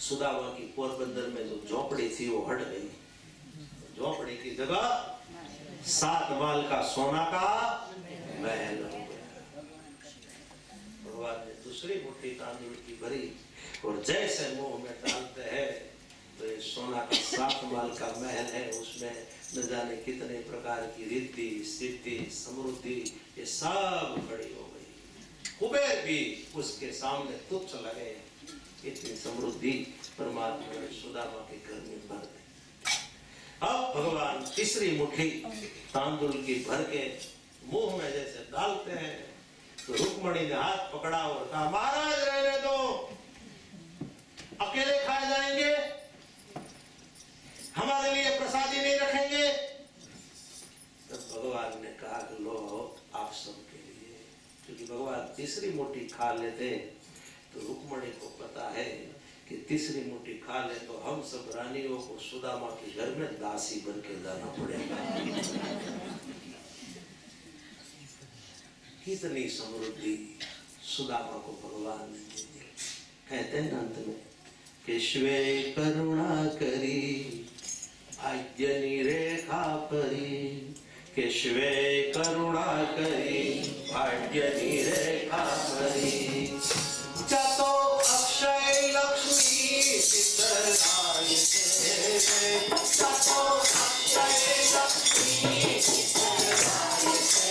सुदामा की पोरबंदर में जो झोपड़ी थी वो हट गई। झोपड़ी की जगह 7 माल का सोना का महल हो गया। भगवान ने दूसरी मुट्ठी तांदुल की भरी और जैसे मुंह में डालते हैं तो ये सोना का 7 माल का महल है, उसमें न जाने कितने प्रकार की रिद्धि सिद्धि समृद्धि ये सब खड़ी हो गई। कुबेर भी उसके सामने तुच्छ लगे, इतनी समृद्धि परमात्मा ने सुदामा के घर में भर दी। अब भगवान तीसरी मुट्ठी तांदुल की भर के मुंह में जैसे डालते हैं तो रुक्मणी ने हाथ पकड़ा और कहा महाराज रहने दो, अकेले खाए जाएंगे, हमारे लिए प्रसादी नहीं रखेंगे। तब भगवान ने कहा कि लो आप सबके लिए, क्योंकि भगवान तीसरी मुट्ठी खा लेते तो रुक्मणी को पता है कि तीसरी मुट्ठी खा ले तो हम सब रानियों को सुदामा के घर में दासी बन के जाना पड़ेगा। कितनी समृद्धि सुदामा को भगवान ने दी। कहते हैं अंत में केशवे करुणा करी भाग्यनी रेखा परी, केशवे करुणा करी भाग्यनी रेखा परी, चतो अक्षय लक्ष्मी चितराय से, चतो अक्षय लक्ष्मी चितराय से।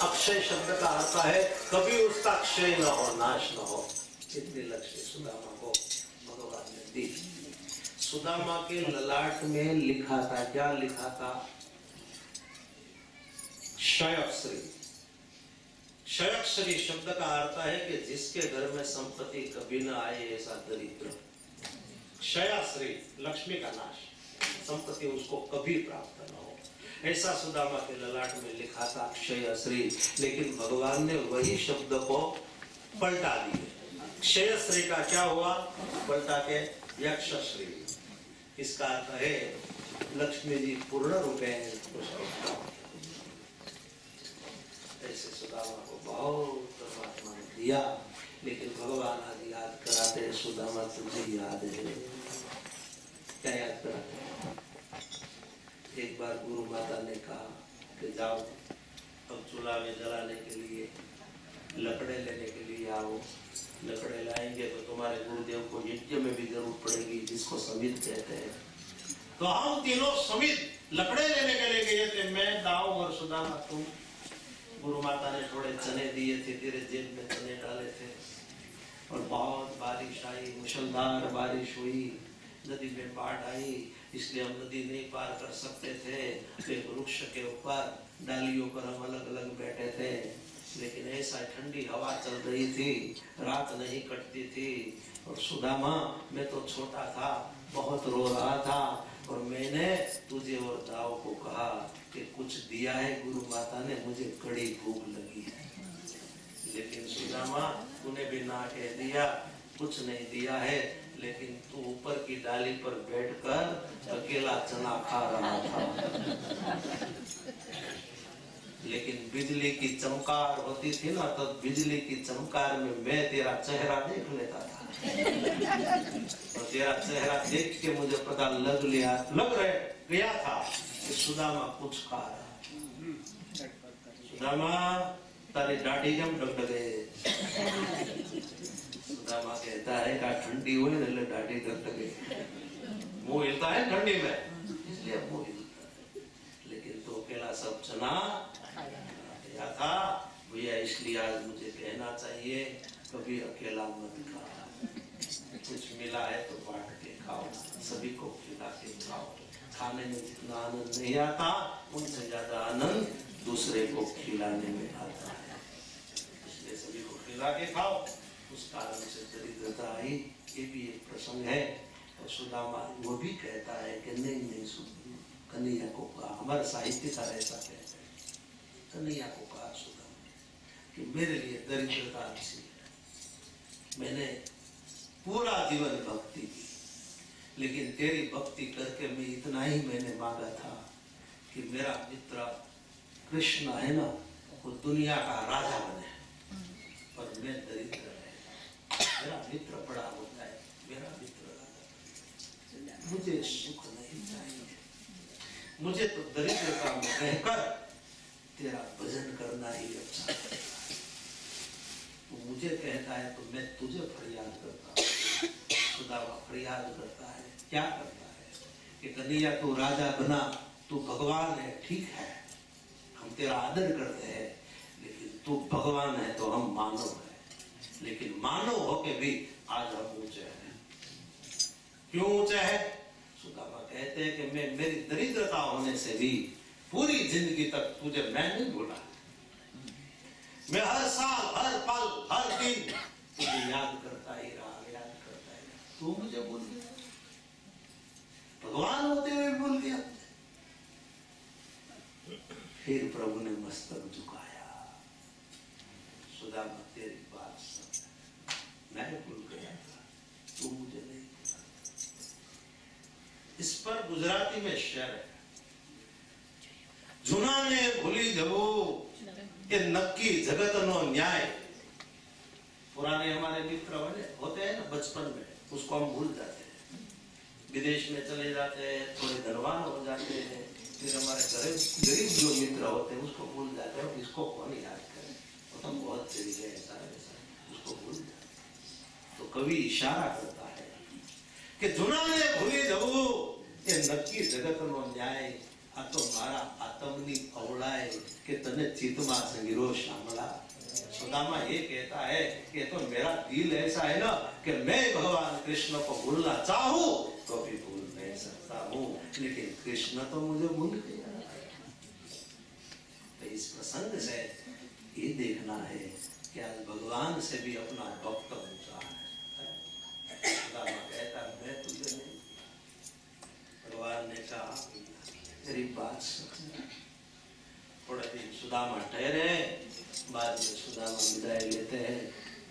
अक्षय शब्द का अर्थ है कभी उसका क्षय न हो, नाश न हो। इतनी लक्ष्मी सुदामा को भगवान ने दी। सुदामा के ललाट में लिखा था, क्या लिखा था? क्षयश्री। क्षयश्री शब्द का अर्थ है कि जिसके घर में संपत्ति कभी न आए ऐसा दरिद्र। क्षयश्री लक्ष्मी का नाश, संपत्ति उसको कभी प्राप्त न हो, ऐसा सुदामा के ललाट में लिखा था क्षयश्री। लेकिन भगवान ने वही शब्द को पलटा दिया। क्षयश्री का क्या हुआ? पलटा के यक्षश्री। इसका अर्थ है लक्ष्मी जी पूर्ण रूपे ऐसे सुदामा को बहुत परमात्मा ने दिया। लेकिन भगवान आज याद कराते हैं, सुदामा तुझे याद है? क्या याद कराते हैं? एक बार गुरु माता ने कहा कि जाओ अब चूल्हा में जलाने के लिए लकड़े लेने के लिए आओ। लकड़े लाएंगे तो तुम्हारे गुरुदेव को यज्ञ में भी जरूरत पड़ेगी, जिसको समित कहते हैं। तो हम तीनों समित लकड़े लेने के लिए गए थे, मैं, दाऊ और सुदामा। तुम गुरु माता ने थोड़े चने दिए थे, तेरे जेब में चने डाले थे, और बहुत बारिश आई, मुसलधार बारिश हुई, नदी में बाढ़ आई, इसलिए हम नदी नहीं पार कर सकते थे। एक वृक्ष के ऊपर डालियों पर हम अलग अलग बैठे थे, लेकिन ऐसा ठंडी हवा चल रही थी, रात नहीं कटती थी। और सुदामा, मैं तो छोटा था, बहुत रो रहा था, और मैंने तुझे और दाऊ को कहा कि कुछ दिया है गुरु माता ने, मुझे कड़ी भूख लगी है। लेकिन सुदामा, तूने भी ना कह दिया, कुछ नहीं दिया है, लेकिन तू ऊपर की डाली पर बैठकर अकेला चना खा रहा था। लेकिन बिजली की चमकार होती थी ना, तो बिजली की चमकार में मैं तेरा चेहरा देख लेता था, और तेरा चेहरा देख के मुझे पता लग गया था कि सुदामा कुछ खा रहा। सुदामा, तारी दाढ़ी जम डग गए। सुदामा कहता है कि ठंडी हुई ना, दाढ़ी डग गए। मुंह हिलता है ठंडी में, इसलिए मुंह हिलता है। लेकिन तो अकेला सब चना खाया था भैया, इसलिए आज मुझे कहना चाहिए, कभी अकेला मत खा। कुछ मिला है तो बांट के खाओ, सभी को खिला के खाओ। खाने में जितना आनंद नहीं आता, उनसे ज्यादा आनंद दूसरे को खिलाने में आता है। इसलिए सभी को खिला के खाओ। उस कारण से दरिद्रता आई, ये भी एक प्रसंग है। और सुदामा वो भी कहता है कि नहीं कन्हैया को कहा, हमारे साहित्यकार ऐसा कहते हैं, कन्हैया को कहा सुदामा कि मेरे लिए दरिद्रता अच्छी है। मैंने पूरा जीवन भक्ति की, लेकिन तेरी भक्ति करके मैं इतना ही मैंने मांगा था कि मेरा मित्र कृष्ण है ना, वो दुनिया का राजा बने, पर मैं दरिद्र है। मेरा मित्र बड़ा होता है, मेरा मित्र राजा, मुझे सुख नहीं चाहिए। मुझे तो दरिद्रता में रहकर तेरा भजन करना ही अच्छा है। तो मुझे कहता है तो मैं तुझे फरियाद करता हूँ। सुदामा फरियाद करता है, क्या करता है कि कन्हैया तू राजा बना, तू भगवान है, ठीक है, हम तेरा आदर करते हैं, लेकिन तू भगवान है तो हम मानव है। लेकिन मानव होके भी आज हम ऊंचे हैं। क्यों ऊंचे हैं? सुदामा कहते हैं कि मैं मेरी दरिद्रता होने से भी पूरी जिंदगी तक तुझे मैं नहीं भूला। मैं हर साल, हर पल, हर दिन तुझे याद करता ही रहा, याद करता ही रहा। तू मुझे भूल गया, भगवान होते हुए भूल गया। फिर प्रभु ने मस्तक झुकाया, सुदामा तेरी बात सुन, मैं भूल गया था, तू मुझे नहीं भूला। इस पर गुजराती में शेर है, जुनाने भूली जबो ये नक्की जगत नो न्याय। पुराने हमारे मित्र होते हैं ना बचपन में, उसको हम भूल जाते हैं, विदेश में चले जाते हैं, थोड़े धनवान हो जाते हैं, फिर हमारे गरीब जो मित्र होते हैं उसको भूल जाते हैं। इसको कौन याद करे, वो तो बहुत चली गए, उसको भूल जाते। तो कवि इशारा करता है कि जुनाने भूली जबो ये नक्की जगत नो न्याय। आ तो मारा आत्मनी अवळाय के तने चित्तમાં સંગીરો શામળા। सुदामा ये कहता है कि तो मेरा दिल ऐसा है ना कि मैं भगवान कृष्ण को भूलना चाहूं तो भी भूल नहीं सकता हूं, लेकिन कृष्ण तो मुझे भूल गया। तो इस प्रसंग से ये देखना है कि आज भगवान से भी अपना भक्त ऊंचा है। सुदामा कहता मैं तुझे नहीं, भगवान ने कहा तेरी बात सच है। थोड़े दिन सुदामा ठहरे, बाद में सुदामा विदाई लेते हैं,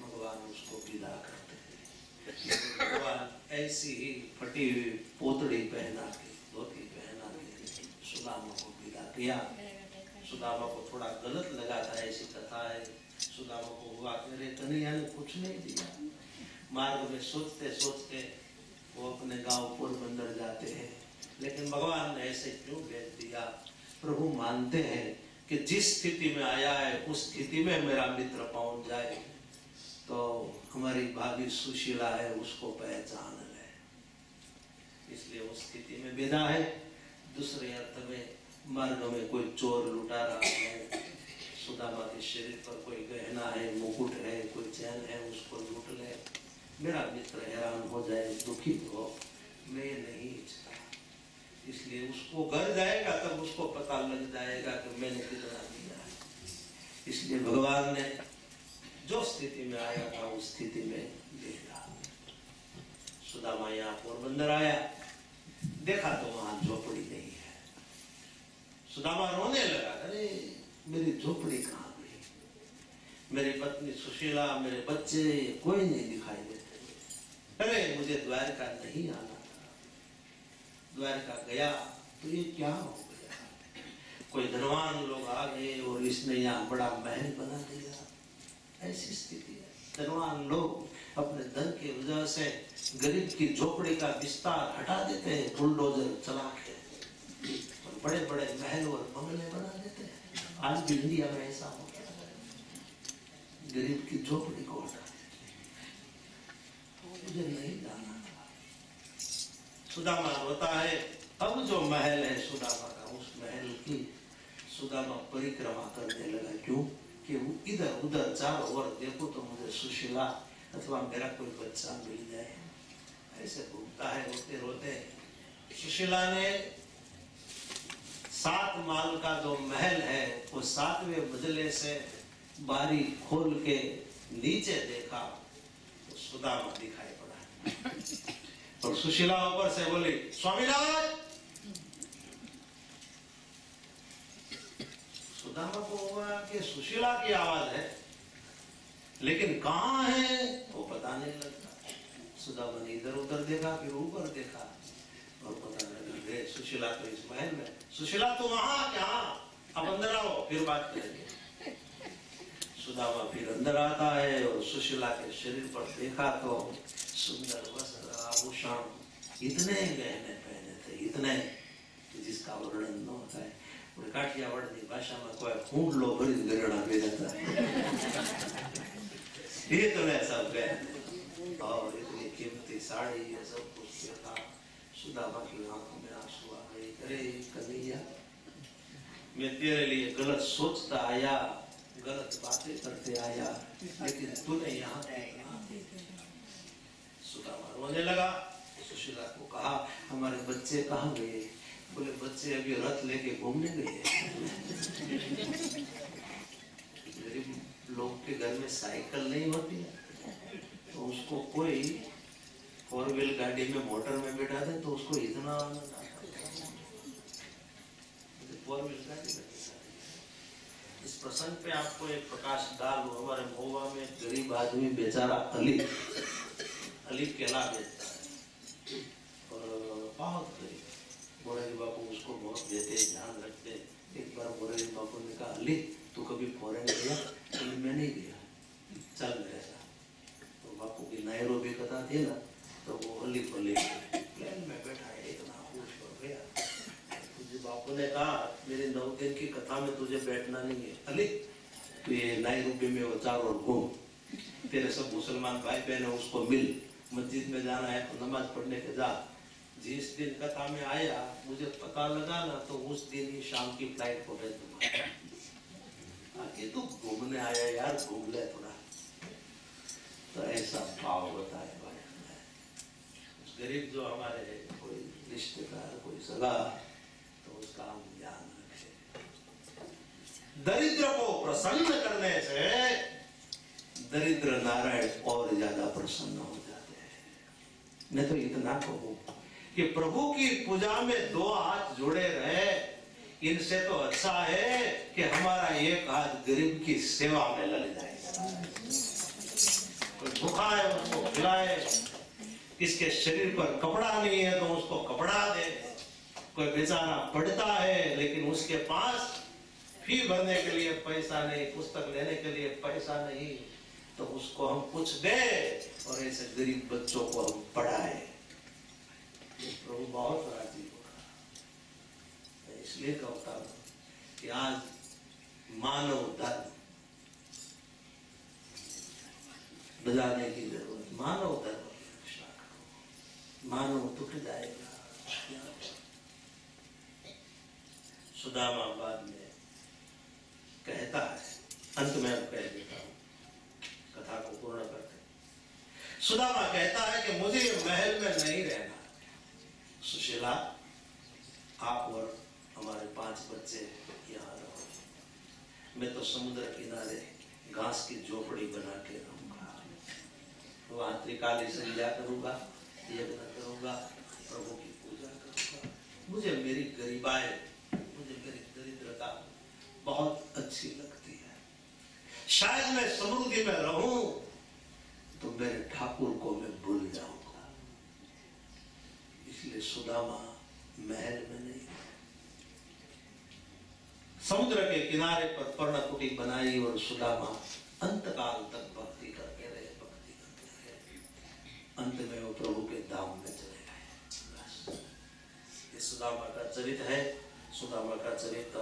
भगवान उसको विदा करते हैं। भगवान ऐसी ही फटी हुई पोतड़ी पहना के, धोती पहना के सुदामा को विदा किया। सुदामा को थोड़ा गलत लगा था, ऐसी कथा है। सुदामा को हुआ मेरे कन्हैया ने कुछ नहीं दिया। मार्ग में सोचते सोचते वो अपने गांव पोरबंदर जाते हैं, लेकिन भगवान ने ऐसे क्यों भेज दिया? प्रभु मानते हैं कि जिस स्थिति में आया है उस स्थिति में मेरा मित्र पहुंच जाए तो हमारी भाभी सुशीला है उसको पहचान ले, इसलिए उस स्थिति में भेजा है। दूसरे अर्थ में मार्ग में कोई चोर लुटा रहा है, सुदामा के शरीर पर कोई गहना है, मुकुट है, कोई चैन है, उसको लूट ले, मेरा मित्र हैरान हो जाए, दुखी हो, मैं नहीं इच्छता। इसलिए उसको घर जाएगा तब उसको पता लग जाएगा कि मैंने कितना दिया है। इसलिए भगवान ने जो स्थिति में आया था उस स्थिति में भेजा। सुदामा यहाँ पोरबंदर आया, देखा तो वहां झोपड़ी नहीं है। सुदामा रोने लगा, अरे मेरी झोपड़ी कहाँ गई, मेरी पत्नी सुशीला, मेरे बच्चे, कोई नहीं दिखाई देते। अरे मुझे द्वारका नहीं आना था, द्वारका गया तो ये क्या हो गया? कोई धनवान लोग आ गए और इसने यहाँ बड़ा महल बना दिया। ऐसी स्थिति है, धनवान लोग अपने धन की वजह से गरीब की झोपड़ी का विस्तार हटा देते हैं, बुलडोजर चला के बड़े बड़े महल और बंगले बना देते हैं। आज भी इंडिया में ऐसा हो गया, गरीब की झोपड़ी को हटा देते। मुझे नहीं जाना था। सुदामा रोता है। अब जो महल है सुदामा का, उस महल की सुदामा परिक्रमा करने लगा। क्यों? कि इधर उधर चारों ओर देखो तो मुझे सुशीला अथवा मेरा कोई बच्चा मिल जाए, ऐसे घूमता है रोते रोते। सुशीला ने 7 माल का जो महल है वो 7वें मंजिले से बारी खोल के नीचे देखा तो सुदामा दिखाई पड़ा। और सुशीला ऊपर से बोली, स्वामीनाथ। सुदामा को हुआ कि सुशीला की आवाज है, लेकिन कहाँ है वो पता नहीं लगता। सुदामा ने इधर उधर देखा, फिर ऊपर देखा और पता लगा सुशीला तो इस महल में। सुशीला तो वहां क्या, अब अंदर आओ फिर बात करेंगे। सुदामा फिर अंदर आता है और सुशीला के शरीर पर देखा तो सुंदर वस्त्र आभूषण, इतने गहने पहने थे, इतने जिसका वर्णन न होता है। काठियावाड़ की भाषा में कोई खूंड लो भरी गरड़ा पे जाता है, ये तो ऐसा गहने और इतनी कीमती साड़ी, ये सब कुछ देखा। सुदामा की आंखों में आंसू आ गए। अरे कन्हैया, मैं तेरे लिए गलत सोचता आया, गलत बातें करते आया, लेकिन तूने यहाँ सुदामा रोने लगा। सुशीला को कहा, हमारे बच्चे कहाँ गए? बोले बच्चे अभी रथ लेके घूमने गए। गरीब लोग के घर में साइकिल नहीं होती है तो उसको कोई 4 व्हील गाड़ी में मोटर में बैठा दे तो उसको इतना आनंद आता है। 4 व्हील गाड़ी में इस प्रसंग पे आपको एक प्रकाश डालू। हमारे महुआ में गरीब आदमी बेचारा अली केला बेचता है और बहुत गरीब। मोरारी बापू उसको बहुत देते, ध्यान रखते। एक बार मोरारी बापू ने कहा, अली तू कभी फॉरेन गया? तो मैं नहीं गया, चल मेरे साथ। तो बापू की नायरोबी कथा थी ना, तो वो अली को ले प्लेन में बैठा है, इतना खुश हो गया। तुझे बापू ने कहा, मेरे 9 दिन की कथा में तुझे बैठना नहीं है अली, तो ये नायरोबी में वो चारों ओर घूम, तेरे सब मुसलमान भाई बहन है उसको मिल, मस्जिद में जाना है तो नमाज पढ़ने के जा। जिस दिन कथा में आया मुझे पता लगा ना, तो उस दिन ही शाम की फ्लाइट पकड़े तुम्हारे। ये तो घूमने आया यार, घूम ले थोड़ा। तो ऐसा भाव होता है भाई। गरीब जो हमारे कोई रिश्तेदार, कोई सगा, तो उसका हम ध्यान रखें। दरिद्र को प्रसन्न करने से दरिद्र नारायण और ज्यादा प्रसन्न हो जाते हैं। मैं तो इतना कहूं कि प्रभु की पूजा में दो हाथ जुड़े रहे, इनसे तो अच्छा है कि हमारा एक हाथ गरीब की सेवा में लग जाए। कोई भूखा है उसको खिलाए, किसके शरीर पर कपड़ा नहीं है तो उसको कपड़ा दे, कोई बेचारा पढ़ता है लेकिन उसके पास फी भरने के लिए पैसा नहीं, पुस्तक लेने के लिए पैसा नहीं, तो उसको हम कुछ दे और ऐसे गरीब बच्चों को हम पढ़ाए। प्रभु बहुत राजी होगा। इसलिए कहता हूं कि आज मानव धर्म बजाने की जरूरत, मानव धर्म की रक्षा करो, मानव टूट जाएगा। सुदामा बाद में कहता है, अंत में अब कह देता हूं, कथा को पूर्ण करते। सुदामा कहता है कि मुझे महल में नहीं रहना, सुशीला आप और हमारे 5 बच्चे यहाँ रहो, मैं तो समुद्र किनारे घास की झोपड़ी बना के रहूंगा, वहां त्रिकाली संध्या करूंगा, यज्ञ करूंगा, प्रभु की पूजा करूंगा। मुझे मेरी गरीबाई, मुझे मेरी दरिद्रता बहुत अच्छी लगती है। शायद मैं समृद्धि में रहूं तो मेरे ठाकुर को मैं भूल जाऊंगा। इसलिए सुदामा महल में नहीं, समुद्र के किनारे पर पर्णकुटी बनाई और सुदामा अंतकाल तक भक्ति करते रहे, भक्ति करते रहे। अंत में वो प्रभु के धाम में चले गए। ये सुदामा का चरित्र है। सुदामा का चरित्र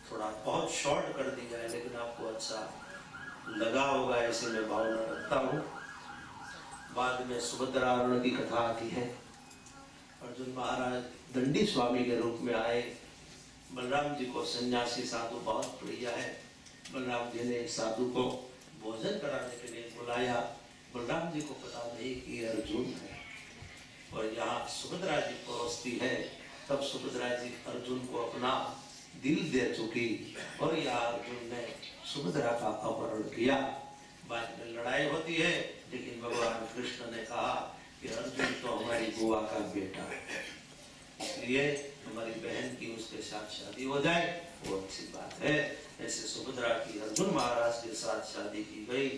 थोड़ा बहुत शॉर्ट कर दिया है, लेकिन आपको अच्छा लगा होगा ऐसे मैं भावना रखता हूँ। बाद में सुभद्राहरण की कथा आती है। अर्जुन महाराज दंडी स्वामी के रूप में आए। बलराम जी को सन्यासी साधु बहुत प्रिय है। बलराम जी ने साधु को भोजन कराने के लिए बुलाया। बलराम जी को पता नहीं कि अर्जुन है और यहाँ सुभद्रा जी परोसती है। तब सुभद्रा जी अर्जुन को अपना दिल दे चुकी और यह अर्जुन ने सुभद्रा का अपहरण किया। बाद में लड़ाई होती है, लेकिन भगवान कृष्ण ने कहा कि अर्जुन तो हमारी बुआ का बेटा है, इसलिए हमारी बहन की उसके साथ शादी हो जाए, वो अच्छी बात है। ऐसे सुभद्रा की अर्जुन महाराज के साथ शादी की गई।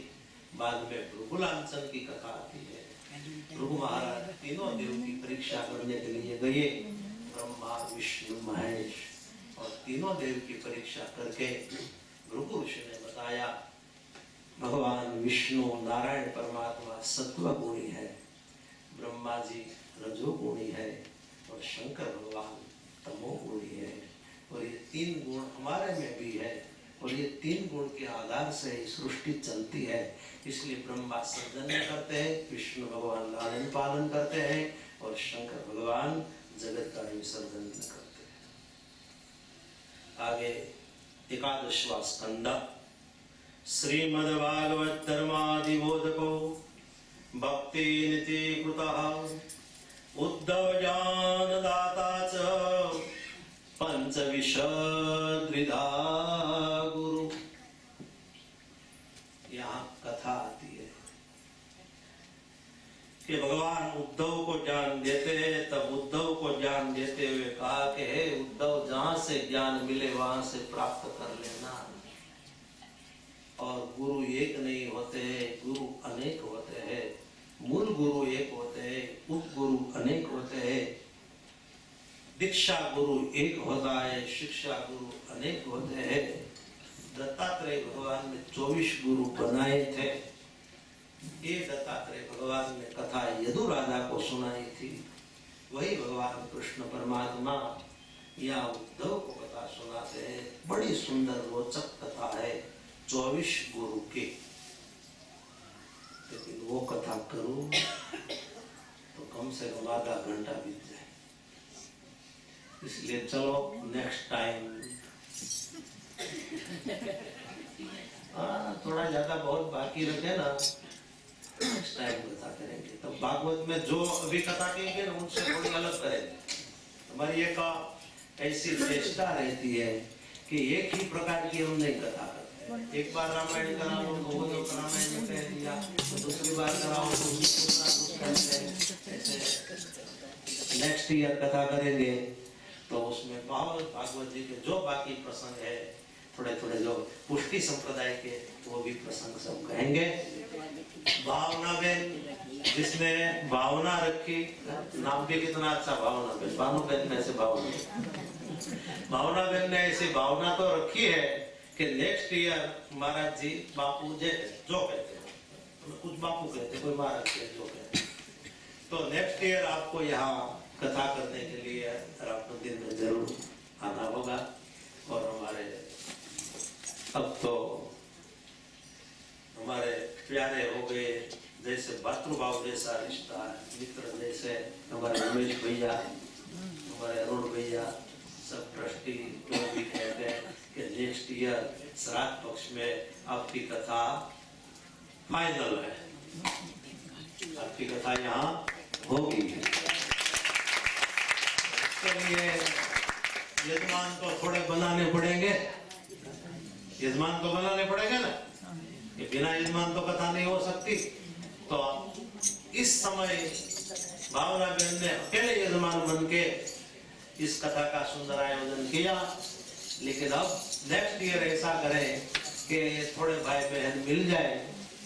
बाद में भृगुलांचन की कथा आती है। भृगु महाराज तीनों देव की परीक्षा करने के लिए गए, ब्रह्मा विष्णु महेश, और तीनों देव की परीक्षा करके भृगु ऋषि ने बताया भगवान विष्णु नारायण परमात्मा सत्व गुणी है, ब्रह्मा जी रजोगुणी है और शंकर भगवान तमोगुणी है, और ये 3 गुण हमारे में भी है, और ये 3 गुण के आधार से ही सृष्टि चलती है। इसलिए ब्रह्मा सर्जन करते हैं, विष्णु भगवान लालन पालन करते हैं और शंकर भगवान जगत का विसर्जन करते हैं। आगे 11वां स्कंद श्रीमद्भागवत धर्मादिबोधको भक्ति नीति कृतः उद्धव ज्ञान दाता च पंचविंशद्विधा गुरु। यहाँ कथा आती है कि भगवान उद्धव को ज्ञान देते हैं। तब उद्धव को ज्ञान देते हुए कहा कि हे उद्धव, जहां से ज्ञान मिले वहां से प्राप्त कर लेना। और गुरु एक नहीं होते हैं, गुरु अनेक होते हैं। मूल गुरु एक होते हैं, उपगुरु अनेक होते हैं। दीक्षा गुरु एक होता है, शिक्षा गुरु अनेक होते हैं। दत्तात्रेय भगवान ने 24 गुरु बनाए थे। ये दत्तात्रेय भगवान ने कथा यदु राजा को सुनाई थी। वही भगवान कृष्ण परमात्मा यहाँ उद्धव को कथा सुनाते हैं। बड़ी सुंदर रोचक कथा है 24 गुरु की। लेकिन वो कथा करूं तो कम से कम आधा घंटा बीत जाए। इसलिए चलो नेक्स्ट टाइम हाँ, थोड़ा ज्यादा बहुत बाकी रखे ना, नेक्स्ट टाइम कथा करेंगे। तो भागवत में जो अभी कथा कहेंगे ना उनसे थोड़ी अलग करेंगे। हमारी एक ऐसी चेष्टा रहती है कि एक ही प्रकार की हम नहीं कथा करते। एक बार रामायण कराओ तो वो लोग रामायण में कह दिया, तो दूसरी बार कराओ तो दूसरा कुछ कहते हैं। ऐसे नेक्स्ट ईयर कथा करेंगे तो उसमें भागवत जी के जो बाकी प्रसंग है, थोड़े थोड़े जो पुष्टि संप्रदाय के, वो भी प्रसंग सब कहेंगे। भावना बेन, जिसने भावना रखी, नाम भी कितना अच्छा, भावना बेन, भानु बेन ने ऐसे भावना बेन ने ऐसी भावना तो रखी है कि नेक्स्ट ईयर महाराज जी बापू जो कहते हैं, कुछ बापू कहते, कोई महाराज जी जो कहते, तो नेक्स्ट ईयर आपको यहाँ कथा करने के लिए रामपुर दिन में जरूर आना होगा। और हमारे अब तो हमारे प्यारे हो गए, जैसे भातृभाव जैसा रिश्ता है, मित्र जैसे हमारे रमेश भैया, हमारे अरुण भैया, सब ट्रस्टी लोग भी कहते हैं कि नेक्स्ट ईयर श्राद्ध पक्ष में आपकी कथा फाइनल है, आपकी कथा यहाँ होगी। इसके लिए यजमान तो थोड़े बनाने पड़ेंगे, यजमान तो बनाने पड़ेंगे ना, कि बिना यजमान तो कथा नहीं हो सकती। तो इस समय भावना बहन ने अकेले यजमान बन के इस कथा का सुंदर आयोजन किया। लेकिन अब नेक्स्ट ईयर ऐसा करें कि थोड़े भाई बहन मिल जाए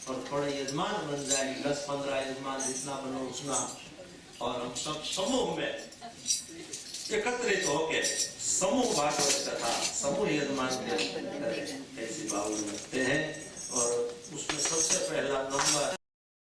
और थोड़े यजमान बन जाए, 10-15 यजमान जितना बनो उतना, और हम सब समूह में एकत्रित होके समूह भागवत कथा समूह यजमान के ऐसी भावना रखते हैं। और उसमें सबसे पहला नंबर